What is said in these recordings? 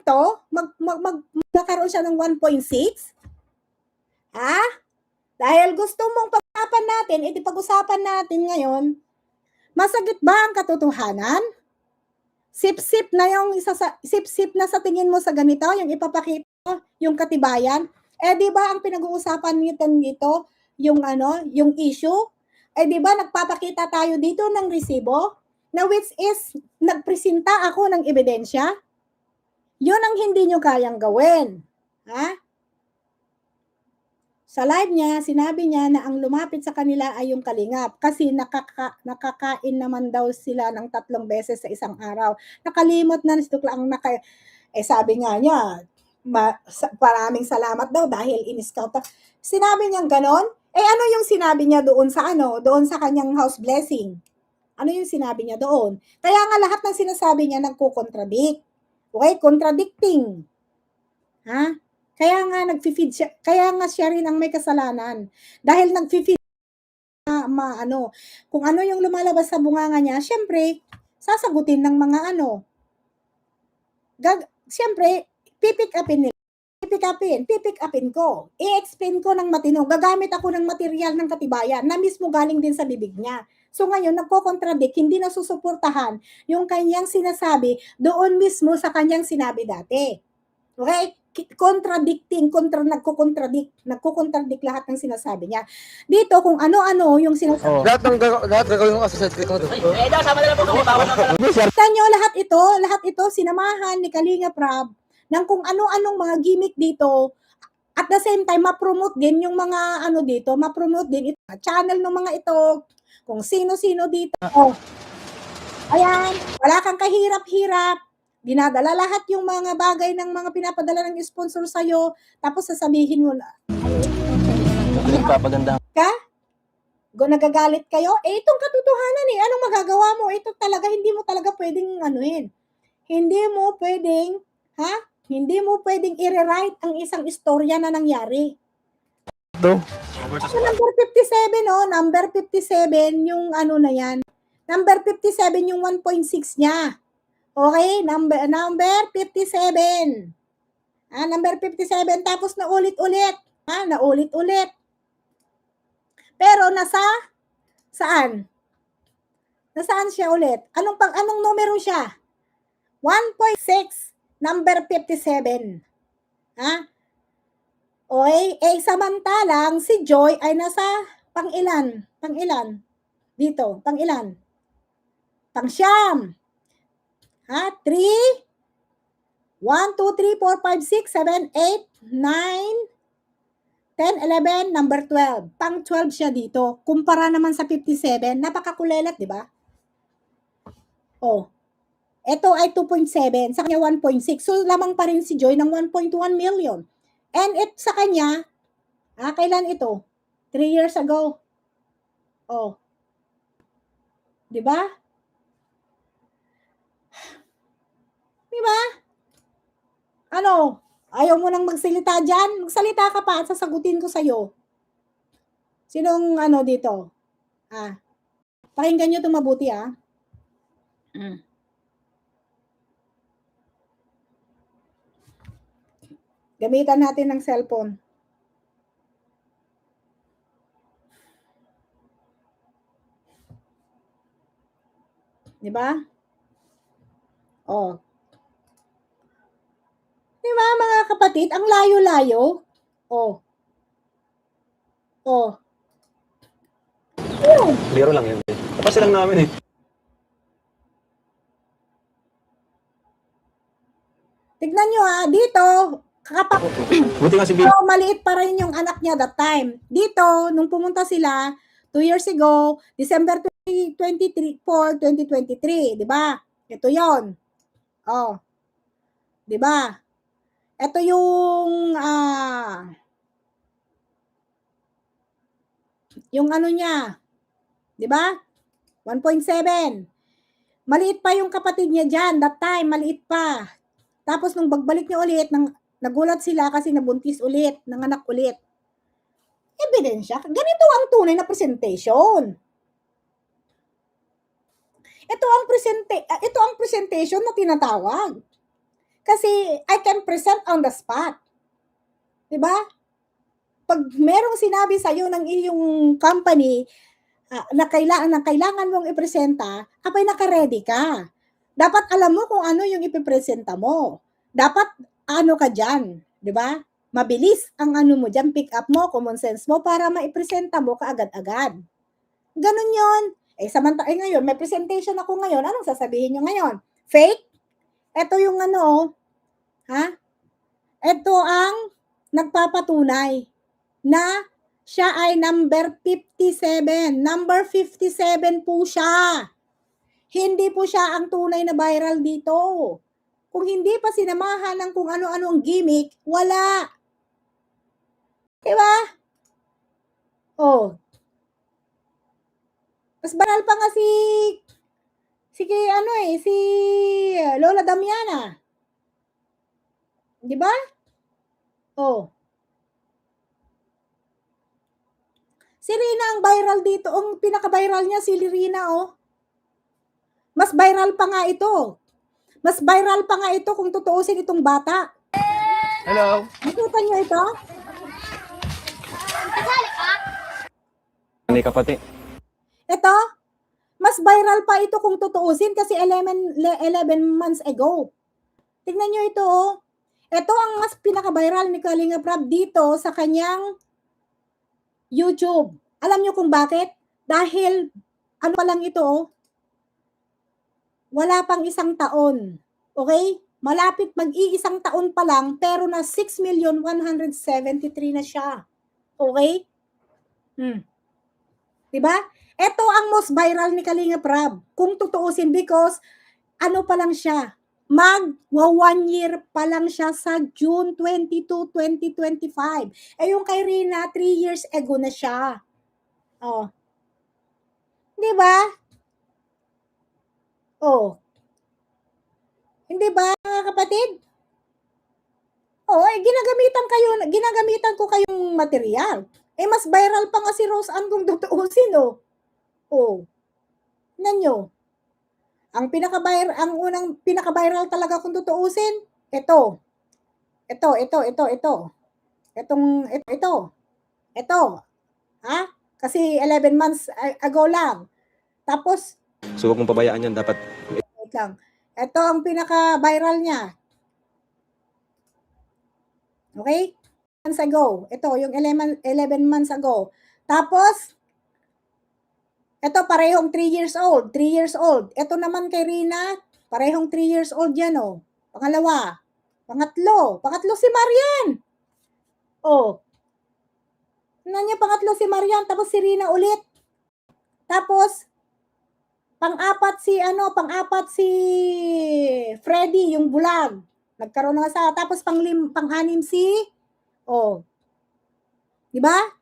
to? Magkakaroon siya ng 1.6? Ha? Dahil gusto mong pag-usapan natin, pag-usapan natin ngayon, masagit ba ang katotohanan? Sip-sip na yung sip-sip na sa tingin mo sa ganito, yung ipapakita mo, yung katibayan. Di ba ang pinag-uusapan dito, yung yung issue? Di ba nagpapakita tayo dito ng resibo? Na which is, nagpresenta ako ng ebidensya? Yun ang hindi nyo kayang gawin. Ha? Sa live niya, sinabi niya na ang lumapit sa kanila ay yung kalingap kasi nakakain naman daw sila ng 3 beses sa isang araw. Nakalimot na si Tukla ang sabi nga niya, maraming salamat daw dahil in-scout. Sinabi niya ganon? Ano yung sinabi niya doon sa doon sa kanyang house blessing? Ano yung sinabi niya doon? Kaya nga lahat ng sinasabi niya nagko-contradict. Okay, contradicting. Ha? Kaya nga nagfi-feed siya, kaya nga siya rin ang may kasalanan. Dahil nagfi-feed kung ano yung lumalabas sa bunganga niya, syempre, sasagutin ng mga syempre, pipick upin ko. I-explain ko ng matino. Gagamit ako ng material ng katibayan na mismo galing din sa bibig niya. So ngayon, nagko-contradict, hindi na susuportahan yung kanyang sinasabi doon mismo sa kanyang sinabi dati. Okay? Nagko-contradict lahat ng sinasabi niya. Dito, kung ano-ano yung sinasabi. Lahat gagawin ko sa ko. Sama na lang po kami, bawal na nyo, lahat ito, sinamahan ni Kalinga Prab ng kung ano-anong mga gimmick dito. At the same time, ma-promote din yung mga dito, ma-promote din ito, channel ng mga ito, kung sino-sino dito. Ayan, wala kang kahirap-hirap. Dinadala lahat yung mga bagay ng mga pinapadala ng sponsor sa'yo, tapos sasabihin mo na, Nagpapaganda. Nagagalit kayo? Itong katotohanan anong magagawa mo? Ito talaga, hindi mo talaga pwedeng Hindi mo pwedeng, Hindi mo pwedeng i-rewrite ang isang istorya na nangyari. Ito. Number 57, number 57 yung na yan. Number 57 yung 1.6 niya. Okay, number 57. Number 57, tapos naulit-ulit. Naulit-ulit. Pero saan? Nasaan siya ulit? Anong numero siya? 1.6, number 57. Okay, samantalang si Joy ay nasa pang-ilan? Dito, pang-ilan? Pang-siyam. 3, 1, 2, 3, 4, 5, 6, 7, 8, 9, 10, 11, number 12. Pang-12 siya dito. Kumpara naman sa 57, napakakulelat, di ba? Ito ay 2.7, sa kanya 1.6. So, lamang pa rin si Joy ng 1.1 million. And sa kanya, kailan ito? 3 years ago. Di ba? Diba? Ayaw mo nang magsalita dyan? Magsalita ka pa at sasagutin ko sa'yo. Sinong dito? Pakinggan nyo itong mabuti, Gamitan natin ng cellphone. Diba? Diba, mga kapatid? Ang layo-layo. Biro lang yun. Tapos lang namin Tignan nyo dito, buti nga si Bill. maliit pa rin yung anak niya that time. Dito, nung pumunta sila, 2 years ago, December 2023, di ba? Ito yon. Di ba? Ito yung niya. Di ba? 1.7. Maliit pa yung kapatid niya dyan. That time, maliit pa. Tapos nung bagbalik niya ulit, nagulat sila kasi nabuntis ulit, nanganak ulit. Ebidensya. Ganito ang tunay na presentation. Ito ang presentation na tinatawag. Kasi I can present on the spot. 'Di ba? Pag merong sinabi sa iyo ng iyong company, na kailangan mong ipresenta, abay naka-ready ka. Dapat alam mo kung ano yung ipepresenta mo. Dapat ano ka diyan, 'di ba? Mabilis ang ano mo diyan, pick up mo, common sense mo para maipresenta mo kaagad-agad. Ganun 'yon. Ngayon, may presentation ako ngayon. Anong sasabihin niyo ngayon? Fake? Ito yung ano, ha? Ito ang nagpapatunay na siya ay number 57. Number 57 po siya. Hindi po siya ang tunay na viral dito. Kung hindi pa sinamahan ng kung ano-anong gimmick, wala. Diba? Oh. Mas banal pa nga si Lola Damiana. 'Di ba? Oh. Si Rina ang viral dito. Ang pinaka-viral niya si Rina, oh. Mas viral pa nga ito. Mas viral pa nga ito kung tutuusin itong bata. Hello. Nakita niyo ito? Hindi ka pati. Ito, mas viral pa ito kung tutuusin kasi 11 months ago. Tingnan niyo ito, oh. Ito ang mas pinaka-viral ni Kalinga Prab dito sa kanyang YouTube. Alam niyo kung bakit? Dahil, ano pa lang ito, oh. Wala pang isang taon. Okay? Malapit mag-iisang taon pa lang, pero na 6,173,000 na siya. Okay? Diba? Ito ang most viral ni Kalinga Prab. Kung tutuusin, because, ano pa lang siya, 1 year pa lang siya sa June 22, 2025. Eh yung kay Rina, 3 years ago na siya. Oh. Di ba? Oh. Hindi ba, mga kapatid? Oh, ginagamitan ko kayong material. Eh mas viral pa nga si Rose Ann kung tutuusin, oh. Oh. Tingnan nyo. Ang unang pinaka-viral talaga kung tutuusin, ito. Ito. Ito. Ha? Kasi 11 months ago lang. Tapos, So, huwag mong pabayaan yan. Dapat wait lang. Ito ang pinaka-viral niya. Okay? Months ago. Ito, yung 11 months ago. Tapos, ito, parehong 3 years old. 3 years old. Ito naman kay Rina, parehong 3 years old yan, oh. Pangalawa. Pangatlo si Marian. Oh. Tingnan niya, pangatlo si Marian, tapos si Rina ulit. Tapos, pang-apat si Freddy, yung bulag. Nagkaroon ng asawa. Tapos, pang-anim si, oh. Diba?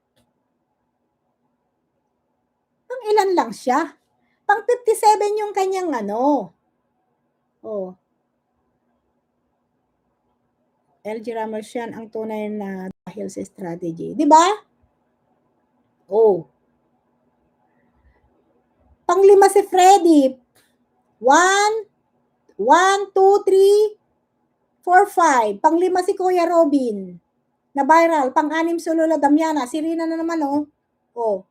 Ilan lang siya. Pang 57 yung kanyang ano. Oh. LG Ramos yan ang tunay na dahil sa strategy. Di ba? Oh. Pang-5 si Freddy. 1, 2, 3, 4, 5. Pang-5 si Kuya Robin. Na viral. Pang-6 si Lola Damiana. Si Rina na naman, oh. Oh.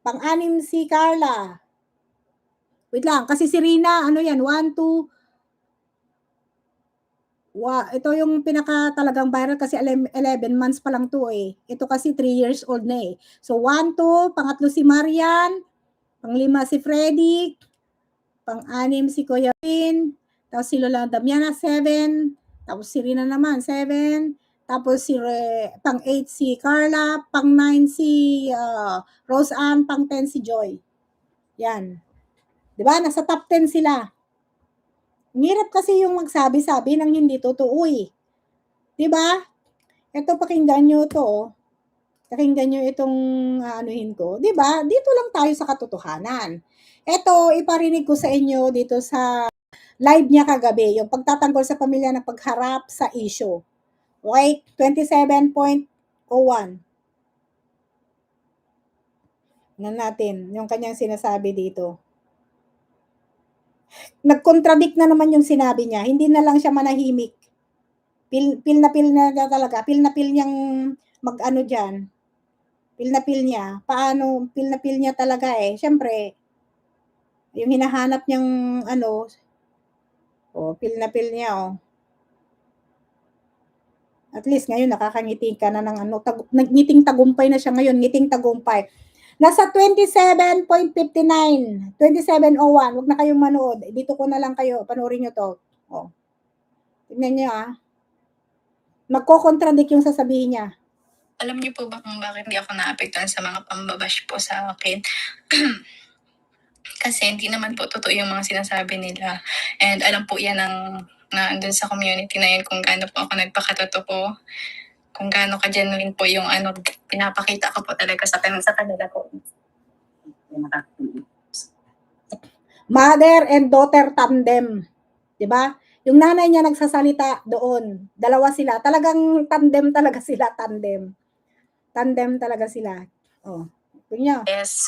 Pang-6 si Carla. Wait lang, kasi si Rina, ano yan, 1, 2, ito yung pinaka talagang viral kasi 11 months pa lang to eh. Ito kasi 3 years old na eh. So 1, 2, pangatlo si Marian, pang-5 si Freddy, pang-6 si Kuya Pin, tapos si Lola Damiana 7, tapos si Rina naman 7, tapos pang-8 si Carla, pang-9 si Rose Ann, pang-10 si Joy. Yan. 'Di ba? Nasa top 10 sila. Hirap kasi yung magsabi-sabi ng hindi totoo eh. 'Di ba? Ito pakinggan nyo to, oh. Pakinggan nyo itong anuhin ko. 'Di ba? Dito lang tayo sa katotohanan. Ito, iparinig ko sa inyo dito sa live niya kagabi, yung pagtatanggol sa pamilya ng pagharap sa issue. Okay? 27.01. Tingnan natin yung kanyang sinasabi dito. nag-contradict na naman yung sinabi niya. Hindi na lang siya manahimik. Feel na feel na talaga. Feel na feel niyang mag-ano diyan. Feel na feel niya. Paano feel na feel niya talaga eh. Siyempre, yung hinahanap niyang ano, feel na feel niya At least ngayon nakakangiti ka na ng ano, nagniting tagumpay na siya ngayon, ngiting tagumpay. Nasa 27.59, 27.01, wag na kayong manood. Dito ko na lang kayo, panoorin nyo to. Tignan nyo Magko-contradict yung sasabihin niya. Alam niyo po ba kung bakit hindi ako naapektuhan sa mga pambabash po sa akin? Kasi hindi naman po totoo yung mga sinasabi nila. And alam po yan na andun sa community na yun kung gaano po ako nagpakatotoo. Kung gaano ka-genuine po yung pinapakita ko po talaga sa kanila po. Mother and daughter tandem. 'Di ba? Yung nanay niya nagsasalita doon. Dalawa sila. Talagang tandem talaga sila, tandem. Tandem talaga sila. Tingnan. Yes.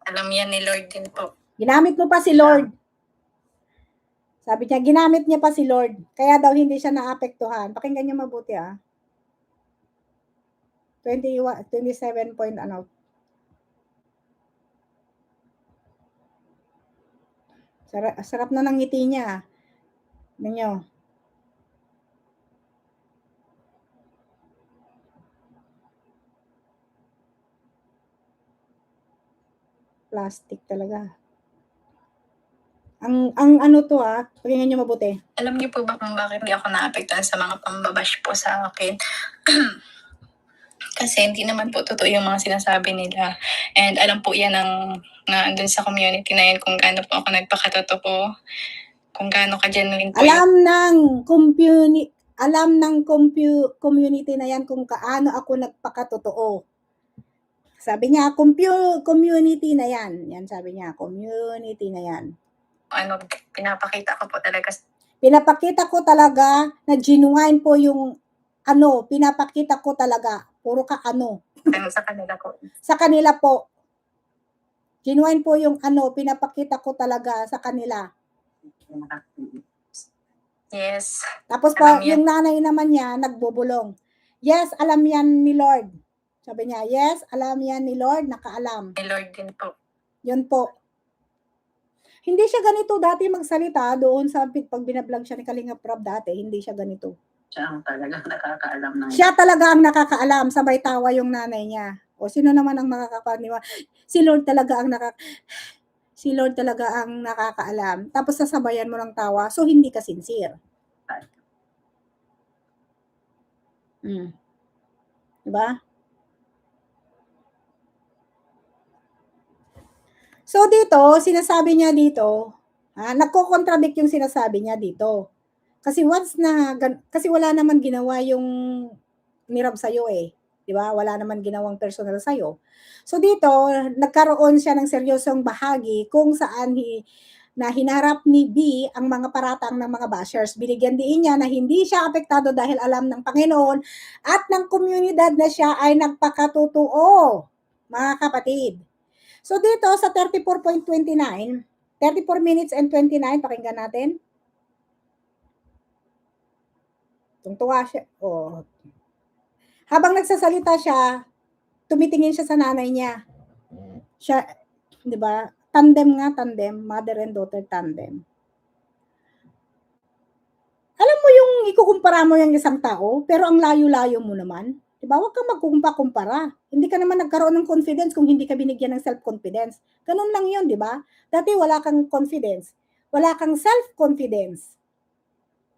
Alam yan ni Lord din po. Ginamit mo pa si Lord. Sabi niya, ginamit niya pa si Lord. Kaya daw hindi siya naapektuhan. Pakinggan niyo mabuti 27 point ano. Sarap na ng ngiti niya. Ninyo. Plastic talaga. Ang ano to pakinggan niyo mabuti. Alam niyo po ba kung bakit hindi ako naapektuhan sa mga pambabash po sa akin? Kasi hindi naman po totoo yung mga sinasabi nila. And alam po yan na andun sa community na yun kung gaano po ako nagpakatotoo. Kung gaano ka-genuine po alam ng community na yan kung kaano ako nagpakatotoo. Sabi niya, community na yan. Yan sabi niya, community na yan. Pinapakita ko po talaga. Pinapakita ko talaga na genuine po yung pinapakita ko talaga. Puro ka Sa kanila po. Sa kanila po. Genuine po yung pinapakita ko talaga sa kanila. Yes. Tapos yung nanay naman niya, nagbubulong. Yes, alam yan ni Lord. Sabi niya, yes, alam yan ni Lord, nakaalam. Ni Lord din po. Yun po. Hindi siya ganito dati magsalita doon sa pag binablog siya ni Kalinga Prab dati, hindi siya ganito. Siya ang talagang nakakaalam na. Siya talaga ang nakakaalam, sabay tawa yung nanay niya. O sino naman ang makakapaniwa? Si Lord talaga ang nakakaalam. Tapos sasabayan mo ng tawa, so hindi ka sincere. Diba? So dito, sinasabi niya dito, nagko-contradict yung sinasabi niya dito. Kasi kasi wala naman ginawa yung nirab sa'yo 'di ba? Wala naman ginawang personal sa'yo. So dito, nagkaroon siya ng seryosong bahagi kung saan na hinarap ni B ang mga paratang ng mga bashers. Binigyan din niya na hindi siya apektado dahil alam ng Panginoon at ng komunidad na siya ay nagpakatotoo, mga kapatid. So dito sa 34.29, 34 minutes and 29, pakinggan natin. Tungtuwa siya. Habang nagsasalita siya, tumitingin siya sa nanay niya. Siya, 'di ba? Tandem, mother and daughter tandem. Alam mo yung ikukumpara mo yung isang tao, pero ang layo-layo mo naman. Diba? Huwag kang magkukumpara. Hindi ka naman nagkaroon ng confidence kung hindi ka binigyan ng self-confidence. Ganun lang yun, di ba? Dati wala kang confidence. Wala kang self-confidence.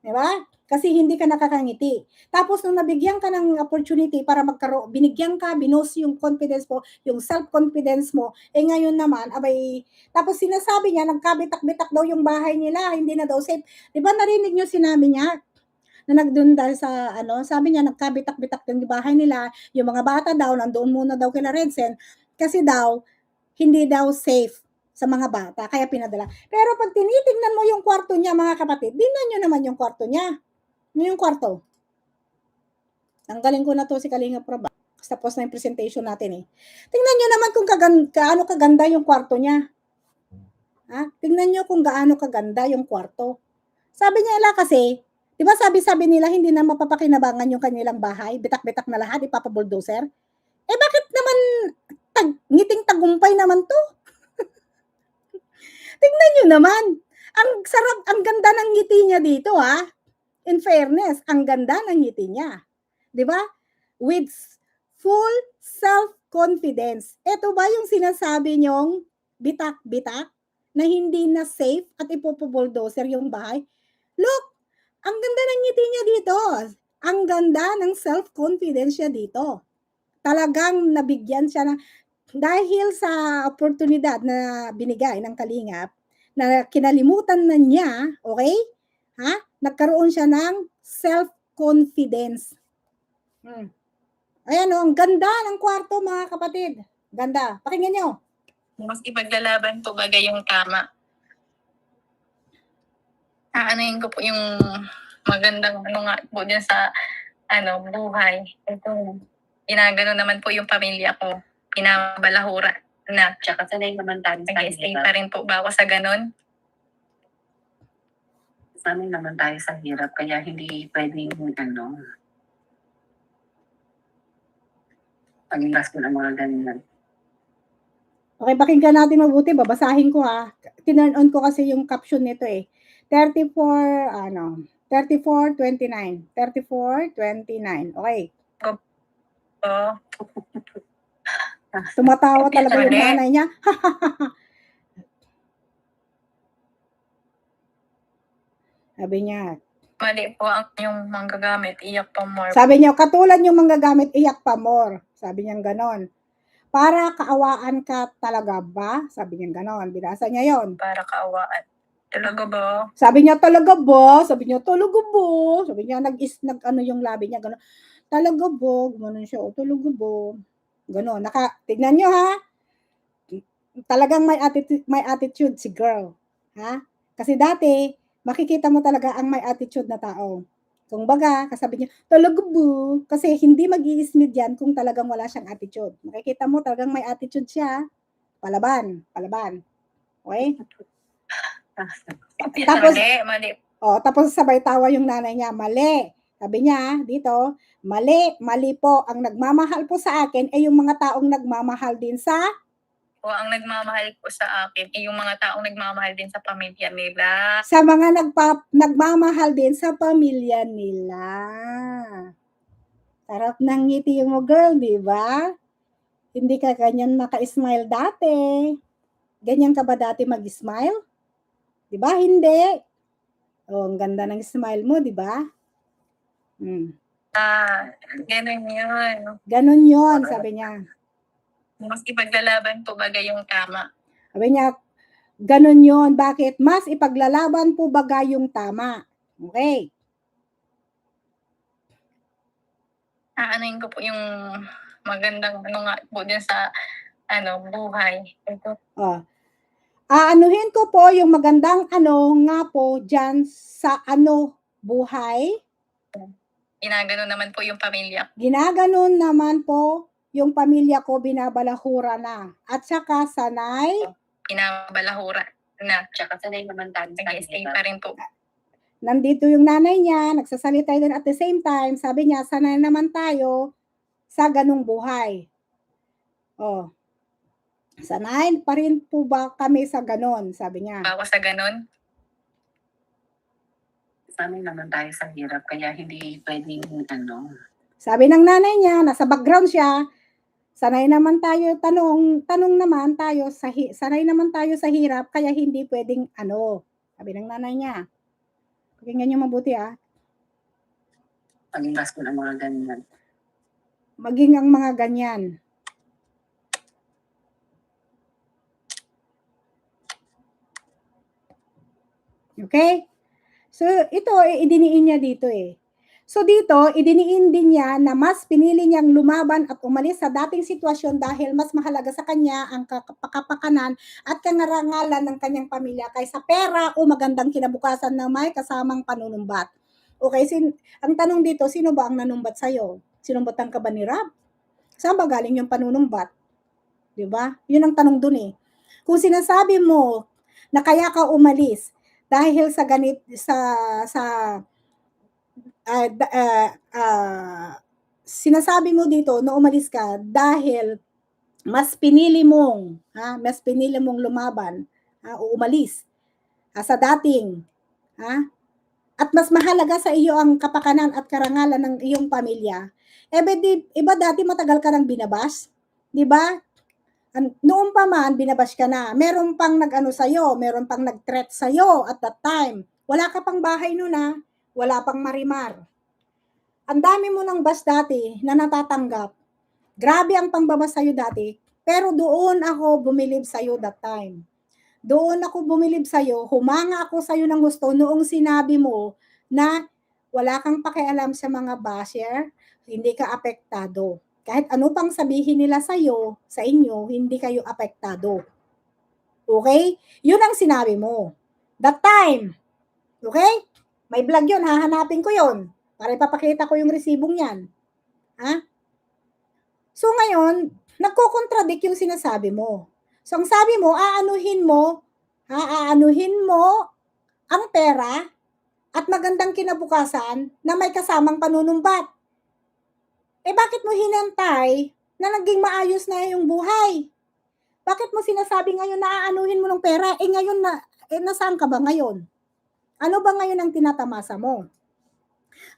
Di ba? Kasi hindi ka nakakangiti. Tapos nung nabigyan ka ng opportunity para binigyan ka, binos yung confidence mo, yung self-confidence mo, ngayon naman, tapos sinasabi niya, nagkabitak-bitak daw yung bahay nila, hindi na daw safe. Di ba narinig niyo sinabi niya? Na nagdoon dahil sa sabi niya nagkabitak-bitak yung bahay nila, yung mga bata daw nandoon muna daw kila Redsen kasi daw hindi daw safe sa mga bata kaya pinadala. Pero pag tinitingnan mo yung kwarto niya, mga kapatid, tingnan niyo naman yung kwarto niya. Yung kwarto. Tanggalin ko na to si Kalinga Prab. Tapos na yung presentation natin Tingnan niyo naman kung gaano kaganda yung kwarto niya. Tingnan nyo kung gaano kaganda yung kwarto. Sabi nila kasi, di ba sabi nila hindi na mapapakinabangan yung kanilang bahay, bitak-bitak na lahat, ipapabuldoser. Bakit naman ngiting tagumpay naman to? Tingnan nyo naman, ang sarap, ang ganda ng ngiti niya dito In fairness, ang ganda ng ngiti niya. Di ba? With full self-confidence. Ito ba yung sinasabi nyong bitak-bitak na hindi na safe at ipopobulldozer yung bahay? Look, ang ganda ng ngiti niya dito. Ang ganda ng self-confidence niya dito. Talagang nabigyan siya ng, dahil sa oportunidad na binigay ng Kalingap, na kinalimutan na niya, okay? Nagkaroon siya ng self-confidence. Ayan ang ganda ng kwarto mga kapatid. Ganda. Pakinggan nyo. Mas ipaglalaban po bagay yung tama. Aanayin ko po yung magandang nga po dyan sa buhay. Ito, ginagano naman po yung pamilya ko. Pinabalahura na. Tsaka sanay naman tayo sa Nag-stay hirap. pa rin po ba ako sa ganun? Sanay naman tayo sa hirap, kaya hindi pwedeng pagilas ko ng mga ganyan. Okay, pakinggan natin mabuti. Babasahin ko Tinurn on ko kasi yung caption nito 34:29. 34:29. Okay. Oh, Tumatawa talaga yung nanay niya. Sabi niya. mali po ang yung manggagamit. Iyak pa more. Sabi niya, katulad yung manggagamit, iyak pa more. Sabi niya ganon. Para kaawaan ka talaga ba? Sabi niya ganon. Binasa niya yon. Para kaawaan. Talaga ba? Sabi niya, talaga ba? Sabi niya, talaga ba? Sabi niya, yung labi niya, gano'n. Talaga ba? Gano'n siya, talaga ba? Gano'n. Tignan niyo Talagang may attitude si girl. Kasi dati, makikita mo talaga ang may attitude na tao. Kung baga, kasabi niya, talaga ba? Kasi hindi mag-i-smid yan kung talagang wala siyang attitude. Makikita mo talagang may attitude siya. Palaban. Okay? Tapos, mali. Tapos sabay tawa yung nanay niya, mali. Sabi niya dito, mali po. Ang nagmamahal po sa akin ay yung mga taong nagmamahal din sa O ang nagmamahal po sa akin ay yung mga taong nagmamahal din sa pamilya nila. sa mga nagmamahal din sa pamilya nila. Sarap ng ngiti mo, girl, di ba? Hindi ka ganyan naka-smile dati. Ganyan ka ba dati mag-smile? Di ba? Hindi. Ang ganda ng smile mo, di ba? Ganun yun. Ganon yun, sabi niya. Mas ipaglalaban po bagay yung tama. Sabi niya, ganon yun. Bakit? Mas ipaglalaban po bagay yung tama. Okay. Aanayin ko po yung magandang nga po dyan sa buhay. Ito. Aanuhin ko po yung magandang nga po dyan sa buhay. Ginaganon naman po yung pamilya. Ginaganon naman po yung pamilya ko, binabalahura na. At saka sanay. Binabalahura na. Tsaka sanay naman tayo sa Nag-stay hirap. pa rin po. Nandito yung nanay niya, nagsasalita din at the same time, sabi niya, sanay naman tayo sa ganung buhay. Sanay pa rin po ba kami sa ganon, sabi niya. Ako sa ganon. Sanay naman tayo sa hirap, kaya hindi pwedeng Sabi ng nanay niya, nasa background siya, sanay naman tayo, tanong naman tayo, sanay naman tayo sa hirap, kaya hindi pwedeng sabi ng nanay niya. Pakinggan niyo mabuti pagilas ko ng mga ganyan. Maging ang mga ganyan. Okay? So, ito, idiniin niya dito So, dito, idiniin din niya na mas pinili niyang lumaban at umalis sa dating sitwasyon dahil mas mahalaga sa kanya ang kapakanan at kangarangalan ng kanyang pamilya kaysa pera o magandang kinabukasan na may kasamang panunumbat. Okay, ang tanong dito, sino ba ang nanumbat sa'yo? Sinumbatan ka ba ni Rab? Saan ba galing yung panunumbat? Diba? Yun ang tanong dun Kung sinasabi mo na kaya ka umalis dahil sa sa ah, da- ah, ah, sinasabi mo dito na umalis ka dahil mas pinili mong lumaban, o umalis sa dating, ha? At mas mahalaga sa iyo ang kapakanan at karangalan ng iyong pamilya. Iba dati matagal ka nang binabash, 'di ba? Noon pa man binabash ka na. Meron pang nag-ano sa'yo, meron pang nag-threat sa'yo at that time. Wala ka pang bahay noon wala pang marimar. Ang dami mo ng bash dati na natatanggap. Grabe ang pangbabas sa'yo dati, pero doon ako bumilib sa'yo that time. Doon ako bumilib sa'yo, humanga ako sa'yo ng gusto noong sinabi mo na wala kang pakialam sa mga basher, hindi ka apektado. Kahit ano pang sabihin nila sa'yo, sa inyo, hindi kayo apektado. Okay? Yun ang sinabi mo. That time. Okay? May vlog yun, hahanapin ko yun. Para ipapakita ko yung resibong yan. Ha? So ngayon, nagko-contradict yung sinasabi mo. So ang sabi mo, aanuhin mo ang pera at magandang kinabukasan na may kasamang panunumbat. Bakit mo hinantay na naging maayos na yung buhay? Bakit mo sinasabi ngayon na aanuhin mo ng pera? Ngayon nasaan ka ba ngayon? Ano ba ngayon ang tinatamasa mo?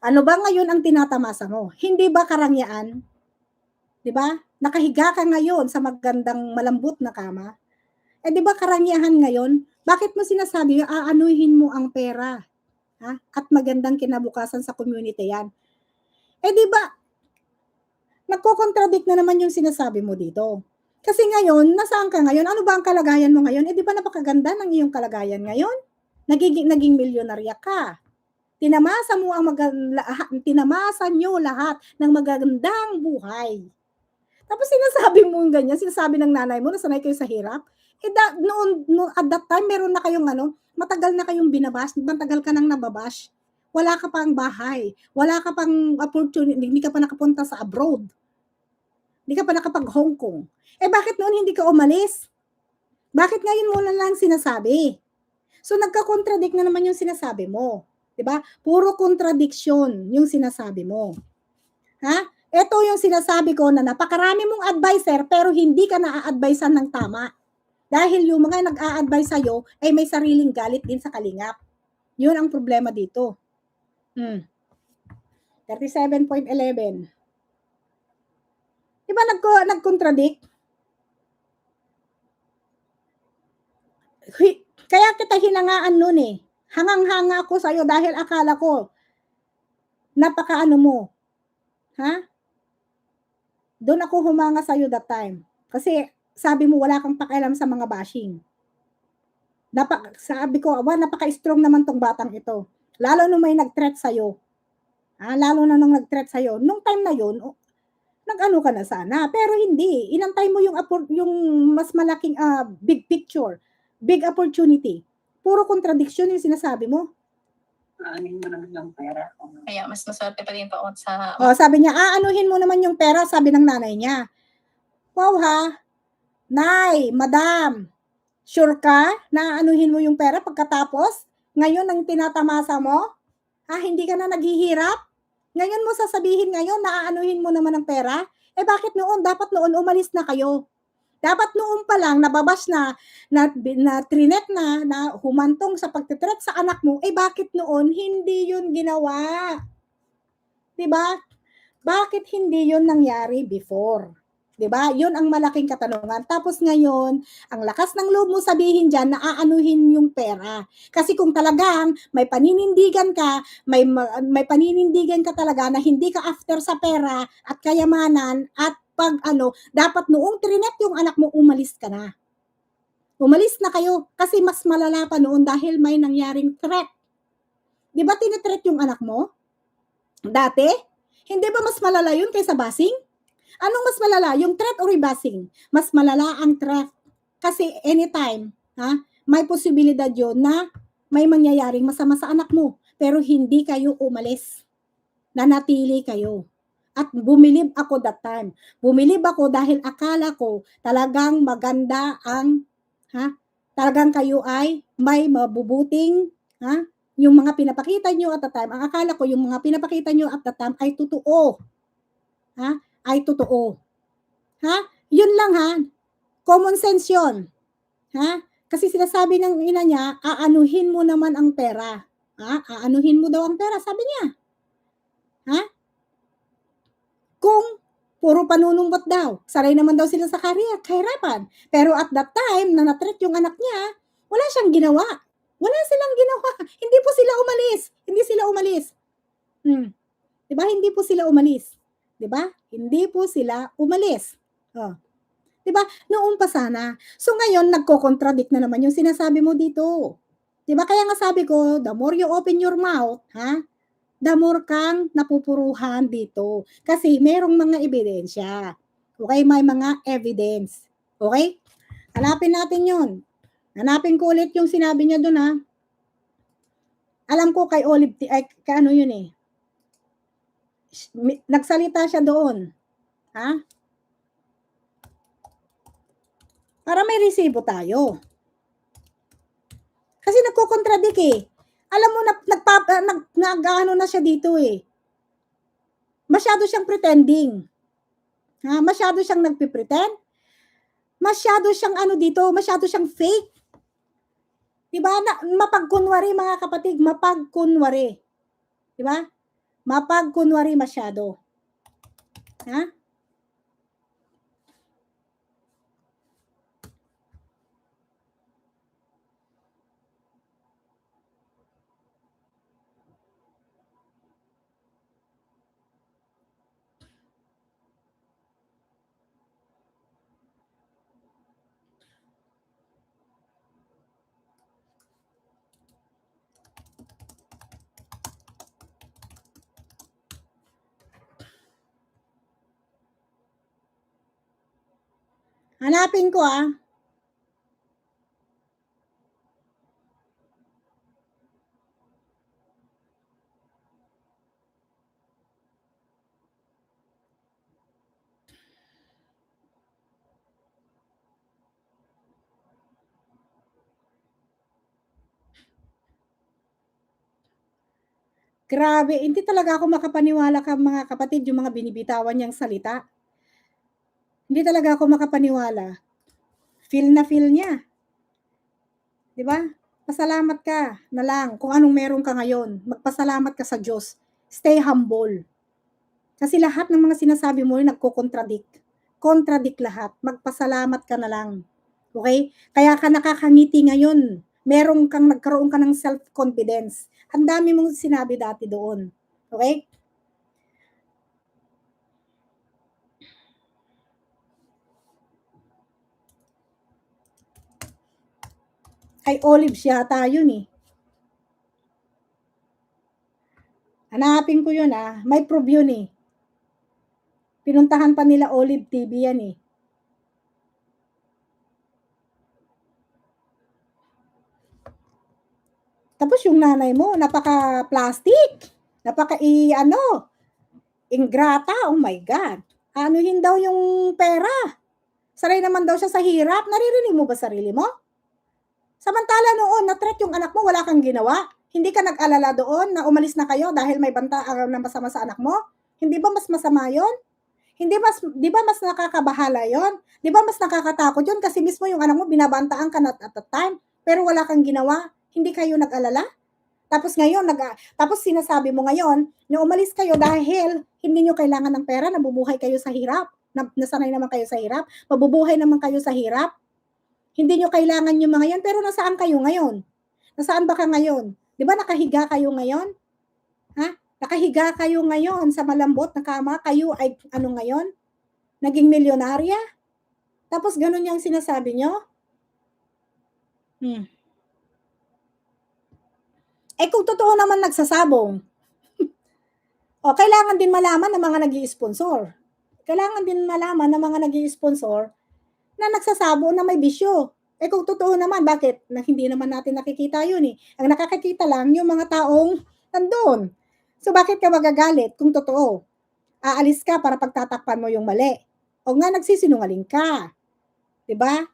Ano ba ngayon ang tinatamasa mo? Hindi ba karangyaan? 'Di ba? Nakahiga ka ngayon sa magandang malambot na kama. Di ba karangyaan ngayon? Bakit mo sinasabi aanuhin mo ang pera? At magandang kinabukasan sa community yan. Di ba? Nagko-contradict na naman yung sinasabi mo dito. Kasi ngayon, nasaan ka ngayon? Ano ba ang kalagayan mo ngayon? Di ba napakaganda ng iyong kalagayan ngayon? Naging milyonarya ka. Tinamasa nyo lahat ng magagandang buhay. Tapos sinasabi mo ganyan, sinasabi ng nanay mo na sanay kayo sa hirap. Noon, at that time, meron na kayong matagal na kayong binabash, matagal ka nang nababash. Wala ka pang bahay, wala ka pang opportunity, hindi ka pa nakapunta sa abroad. Hindi ka pa nakapag Hong Kong. Bakit noon hindi ka umalis? Bakit ngayon mo lang sinasabi? So nagka-contradict na naman yung sinasabi mo. 'Di ba? Puro contradiction yung sinasabi mo. Ito yung sinasabi ko na napakarami mong advisor pero hindi ka na-a-advisean ng tama. Dahil yung mga nag-a-advise sa'yo ay may sariling galit din sa kalingap. Yun ang problema dito. 37.11. Diba nag-contradict? Kaya kita hinangaan nun Hangang-hanga ako sa'yo dahil akala ko napakaano mo. Doon ako humanga sa'yo that time. Kasi sabi mo wala kang pakialam sa mga bashing. Sabi ko, napaka-strong naman tong batang ito. Lalo nung may nag-threat sa'yo. Lalo na nung nag-threat sa'yo. Nung time na yun, nag-ano ka na sana. Pero hindi. Inantay mo yung mas malaking big picture. Big opportunity. Puro contradiction yung sinasabi mo. Aanuhin mo naman yung pera. Kaya mas maswerte pa din po ako sa... Sabi niya, aanuhin mo naman yung pera, sabi ng nanay niya. Wow Nay, madam, sure ka na aanuhin mo yung pera pagkatapos? Ngayon ang tinatamasa mo? Hindi ka na naghihirap? Ngayon mo sasabihin ngayon na aanuhin mo naman ang pera? Bakit noon? Dapat noon umalis na kayo. Dapat noon pa lang nababash na trinet na humantong sa pagtitreat sa anak mo, bakit noon hindi yun ginawa? 'Di ba? Bakit hindi yun nangyari before? 'Di ba? Yun ang malaking katanungan. Tapos ngayon, ang lakas ng loob mo sabihin diyan na aanuhin yung pera. Kasi kung talagang may paninindigan ka, may paninindigan ka talaga na hindi ka after sa pera at kayamanan at dapat noong trinet yung anak mo, umalis ka na. Umalis na kayo kasi mas malala pa noon dahil may nangyaring threat. 'Di ba tinitreat yung anak mo? Dati? Hindi ba mas malala yun kaysa basing? Anong mas malala? Yung threat o rebasing? Mas malala ang threat. Kasi anytime, may posibilidad yun na may mangyayaring masama sa anak mo. Pero hindi kayo umalis. Nanatili kayo. At bumilib ako that time. Bumilib ako dahil akala ko talagang maganda ang talagang kayo ay may mabubuting, yung mga pinapakita nyo at the time, ang akala ko yung mga pinapakita nyo at the time ay totoo. Ay totoo. Yun lang common sense yun. Kasi sinasabi ng ina niya, aanuhin mo naman ang pera. Aanuhin mo daw ang pera, sabi niya. Kung puro panunumbot daw, saray naman daw sila sa kahirapan. Pero at that time, na natreat yung anak niya, wala siyang ginawa. Wala silang ginawa. Hindi po sila umalis. Hindi sila umalis. Diba? Hindi po sila umalis. Diba? Hindi po sila umalis. Diba? Noon pa sana. So ngayon, nagko-contradict na naman yung sinasabi mo dito. Diba? Kaya nga sabi ko, the more you open your mouth, the more kang napupuruhan dito. Kasi merong mga ebidensya. Okay? May mga evidence. Okay? Hanapin natin yon. Hanapin ko ulit yung sinabi niya doon Alam ko kay Olive, kay ano yun nagsalita siya doon. Para may resibo tayo. Kasi nagko-contradict Alam mo, nag-ano na siya dito Masyado siyang pretending. Masyado siyang nagpipretend. Masyado siyang masyado siyang fake. Diba? Mapagkunwari mga kapatid, mapagkunwari. Diba? Mapagkunwari masyado. Hanapin ko Grabe, hindi talaga ako makapaniwala mga kapatid, yung mga binibitawan niyang salita. Hindi talaga ako makapaniwala. Feel na feel niya. Diba? Pasalamat ka na lang kung anong meron ka ngayon. Magpasalamat ka sa Diyos. Stay humble. Kasi lahat ng mga sinasabi mo nagko-contradict. Contradict lahat. Magpasalamat ka na lang. Okay? Kaya ka nakakangiti ngayon. Nagkaroon ka ng self-confidence. Ang dami mong sinabi dati doon. Okay? Kay Olive yata yun Hanapin ko yun May proof yun Pinuntahan pa nila Olive TV yan Tapos yung nanay mo, napaka-plastic. Ingrata. Oh my God. Anuhin daw yung pera. Saray naman daw siya sa hirap. Naririnig mo ba sarili mo? Samantala noon, na-threat yung anak mo, wala kang ginawa. Hindi ka nag-alala doon na umalis na kayo dahil may banta na masama sa anak mo? Hindi ba mas masama yon? Di ba mas nakakabahala yon? Di ba mas nakakatakot yon? Kasi mismo yung anak mo, binabantaan ka at that time, pero wala kang ginawa. Hindi kayo nag-alala? Tapos ngayon, tapos sinasabi mo ngayon, na umalis kayo dahil hindi nyo kailangan ng pera, nabubuhay kayo sa hirap. Nasanay naman kayo sa hirap. Mabubuhay naman kayo sa hirap. Hindi nyo kailangan yung mga yan, pero nasaan kayo ngayon? Nasaan ba ka ngayon? Di ba nakahiga kayo ngayon? Nakahiga kayo ngayon sa malambot na kama, kayo ay ngayon? Naging milyonarya? Tapos ganun yung sinasabi nyo? Kung totoo naman nagsasabong, kailangan din malaman ng mga nag-i-sponsor. Kailangan din malaman ng mga nag-i-sponsor na nagsasabo na may bisyo. Kung totoo naman, bakit? Hindi naman natin nakikita yun Ang nakakakita lang yung mga taong nandun. So, bakit ka magagalit kung totoo? Aalis ka para pagtatakpan mo yung mali. O nga, nagsisinungaling ka. Diba?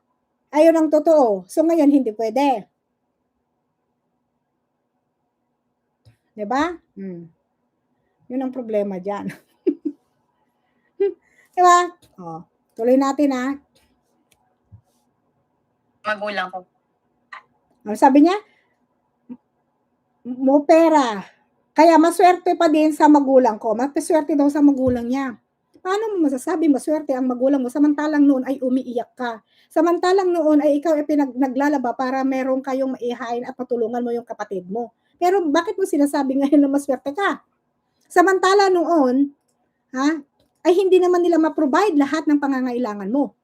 Ayun ang totoo. So ngayon hindi pwede. 'Di ba? Yun ang problema diyan. 'Di ba? Oh, tuloy natin Magulang ko. Sabi niya, mo pera. Kaya maswerte pa din sa magulang ko. Maswerte daw sa magulang niya. Paano mo masasabi maswerte ang magulang mo samantalang noon ay umiiyak ka? Samantalang noon ay ikaw ay naglalaba para meron kayong maihain at patulungan mo yung kapatid mo. Pero bakit mo sinasabi ngayon na maswerte ka? Samantala noon, ay hindi naman nila ma-provide lahat ng pangangailangan mo.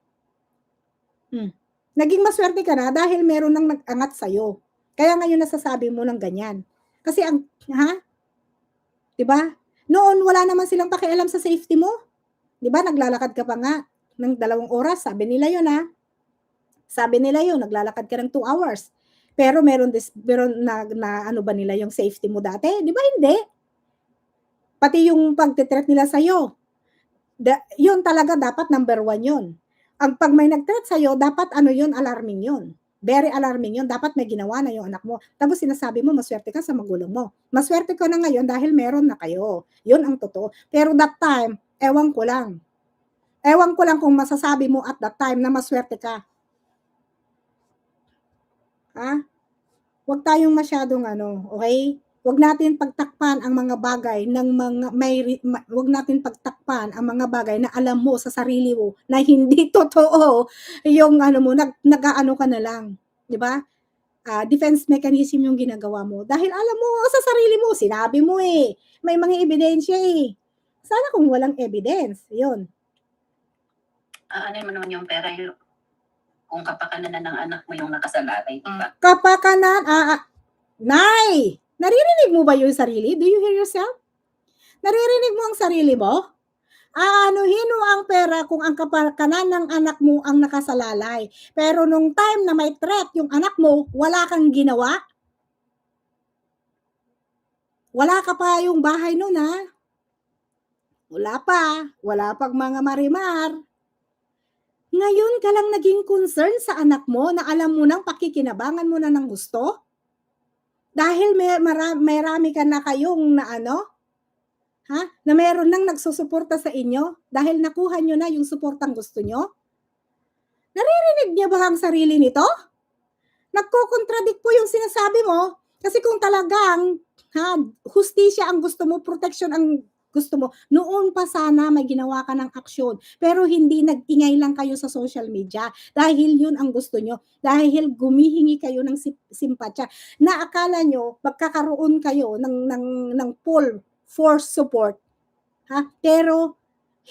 Naging maswerte ka na dahil meron nang nag-angat sa'yo. Kaya ngayon nasasabi mo ng ganyan. Kasi 'di ba? Noon wala naman silang pakialam sa safety mo. 'Di ba naglalakad ka pa nga ng 2 oras, sabi nila 'yon Sabi nila 'yon, naglalakad ka ng 2 hours. Pero meron na ano ba nila yung safety mo dati? 'Di ba hindi? Pati yung pagte-threat nila sa'yo. Yun talaga dapat number 1 yun. Pag may nag-threat sa'yo, dapat yun, alarming yun. Very alarming yun. Dapat may ginawa na yung anak mo. Tapos sinasabi mo, maswerte ka sa magulang mo. Maswerte ka na ngayon dahil meron na kayo. Yun ang totoo. Pero that time, ewan ko lang. Ewan ko lang kung masasabi mo at that time na maswerte ka. Huwag tayong masyadong okay? Huwag natin pagtakpan ang mga bagay ng huwag natin pagtakpan ang mga bagay na alam mo sa sarili mo na hindi totoo yung mo nag-aano ka na lang, 'di ba? Defense mechanism yung ginagawa mo dahil alam mo sa sarili mo, sinabi mo may mga ebidensya Sana kung walang evidence, 'yun. Ano mo naman yung pera yung kung kapakanan na ng anak mo yung nakasalalay, di ba? Kapakanan, Nay! Naririnig mo ba yung sarili? Do you hear yourself? Naririnig mo ang sarili mo? Aanuhin mo ang pera kung ang kapakanan ng anak mo ang nakasalalay. Pero nung time na may threat yung anak mo, wala kang ginawa? Wala ka pa yung bahay nun Wala pa. Wala pang mga marimar. Ngayon ka lang naging concern sa anak mo na alam mo nang pakikinabangan mo na ng gusto? Dahil marami ka na kayong na meron nang nagsusuporta sa inyo dahil nakuha nyo na yung suportang gusto nyo? Naririnig niya ba ang sarili nito? Nagko-contradict po yung sinasabi mo kasi kung talagang hustisya ang gusto mo, protection ang gusto mo, noon pa sana may ginawa ka ng aksyon. Pero hindi nag-ingay lang kayo sa social media dahil yun ang gusto nyo. Dahil gumihingi kayo ng simpatya na akala nyo magkakaroon kayo ng full force support. Pero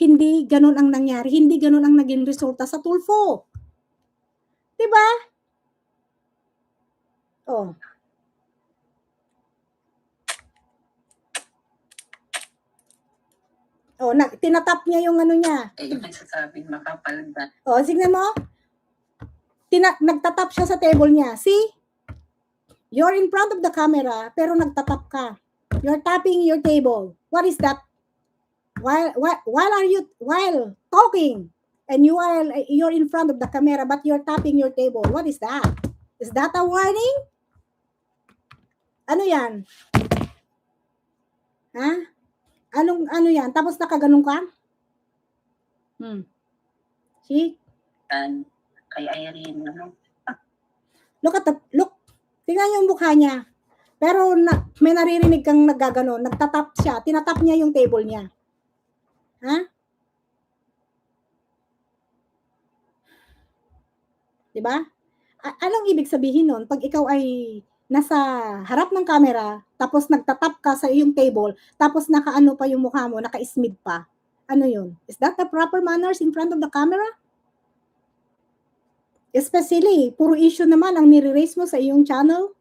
hindi ganun ang nangyari. Hindi ganun ang naging resulta sa Tulfo. 'Di ba? Oh. Tinatap niya yung niya. Yung nagsasabing makapal ba? Tignan mo. Nagtatap siya sa table niya. See? You're in front of the camera, pero nagtatap ka. You're tapping your table. What is that? While talking, and you're in front of the camera, but you're tapping your table. What is that? Is that a warning? Ano yan? Ano yan? Tapos nakaganon ka? See? Kay Irene, Look. Tingnan yung mukha niya. Pero may naririnig kang naggaganon. Nagtatap siya. Tinatap niya yung table niya. Diba? Anong ibig sabihin nun? Pag ikaw ay nasa harap ng camera, tapos nagtatap ka sa iyong table, tapos nakaano pa yung mukha mo, naka-smid pa. Ano yun? Is that the proper manners in front of the camera? Especially, puro issue naman ang nire-raise mo sa iyong channel.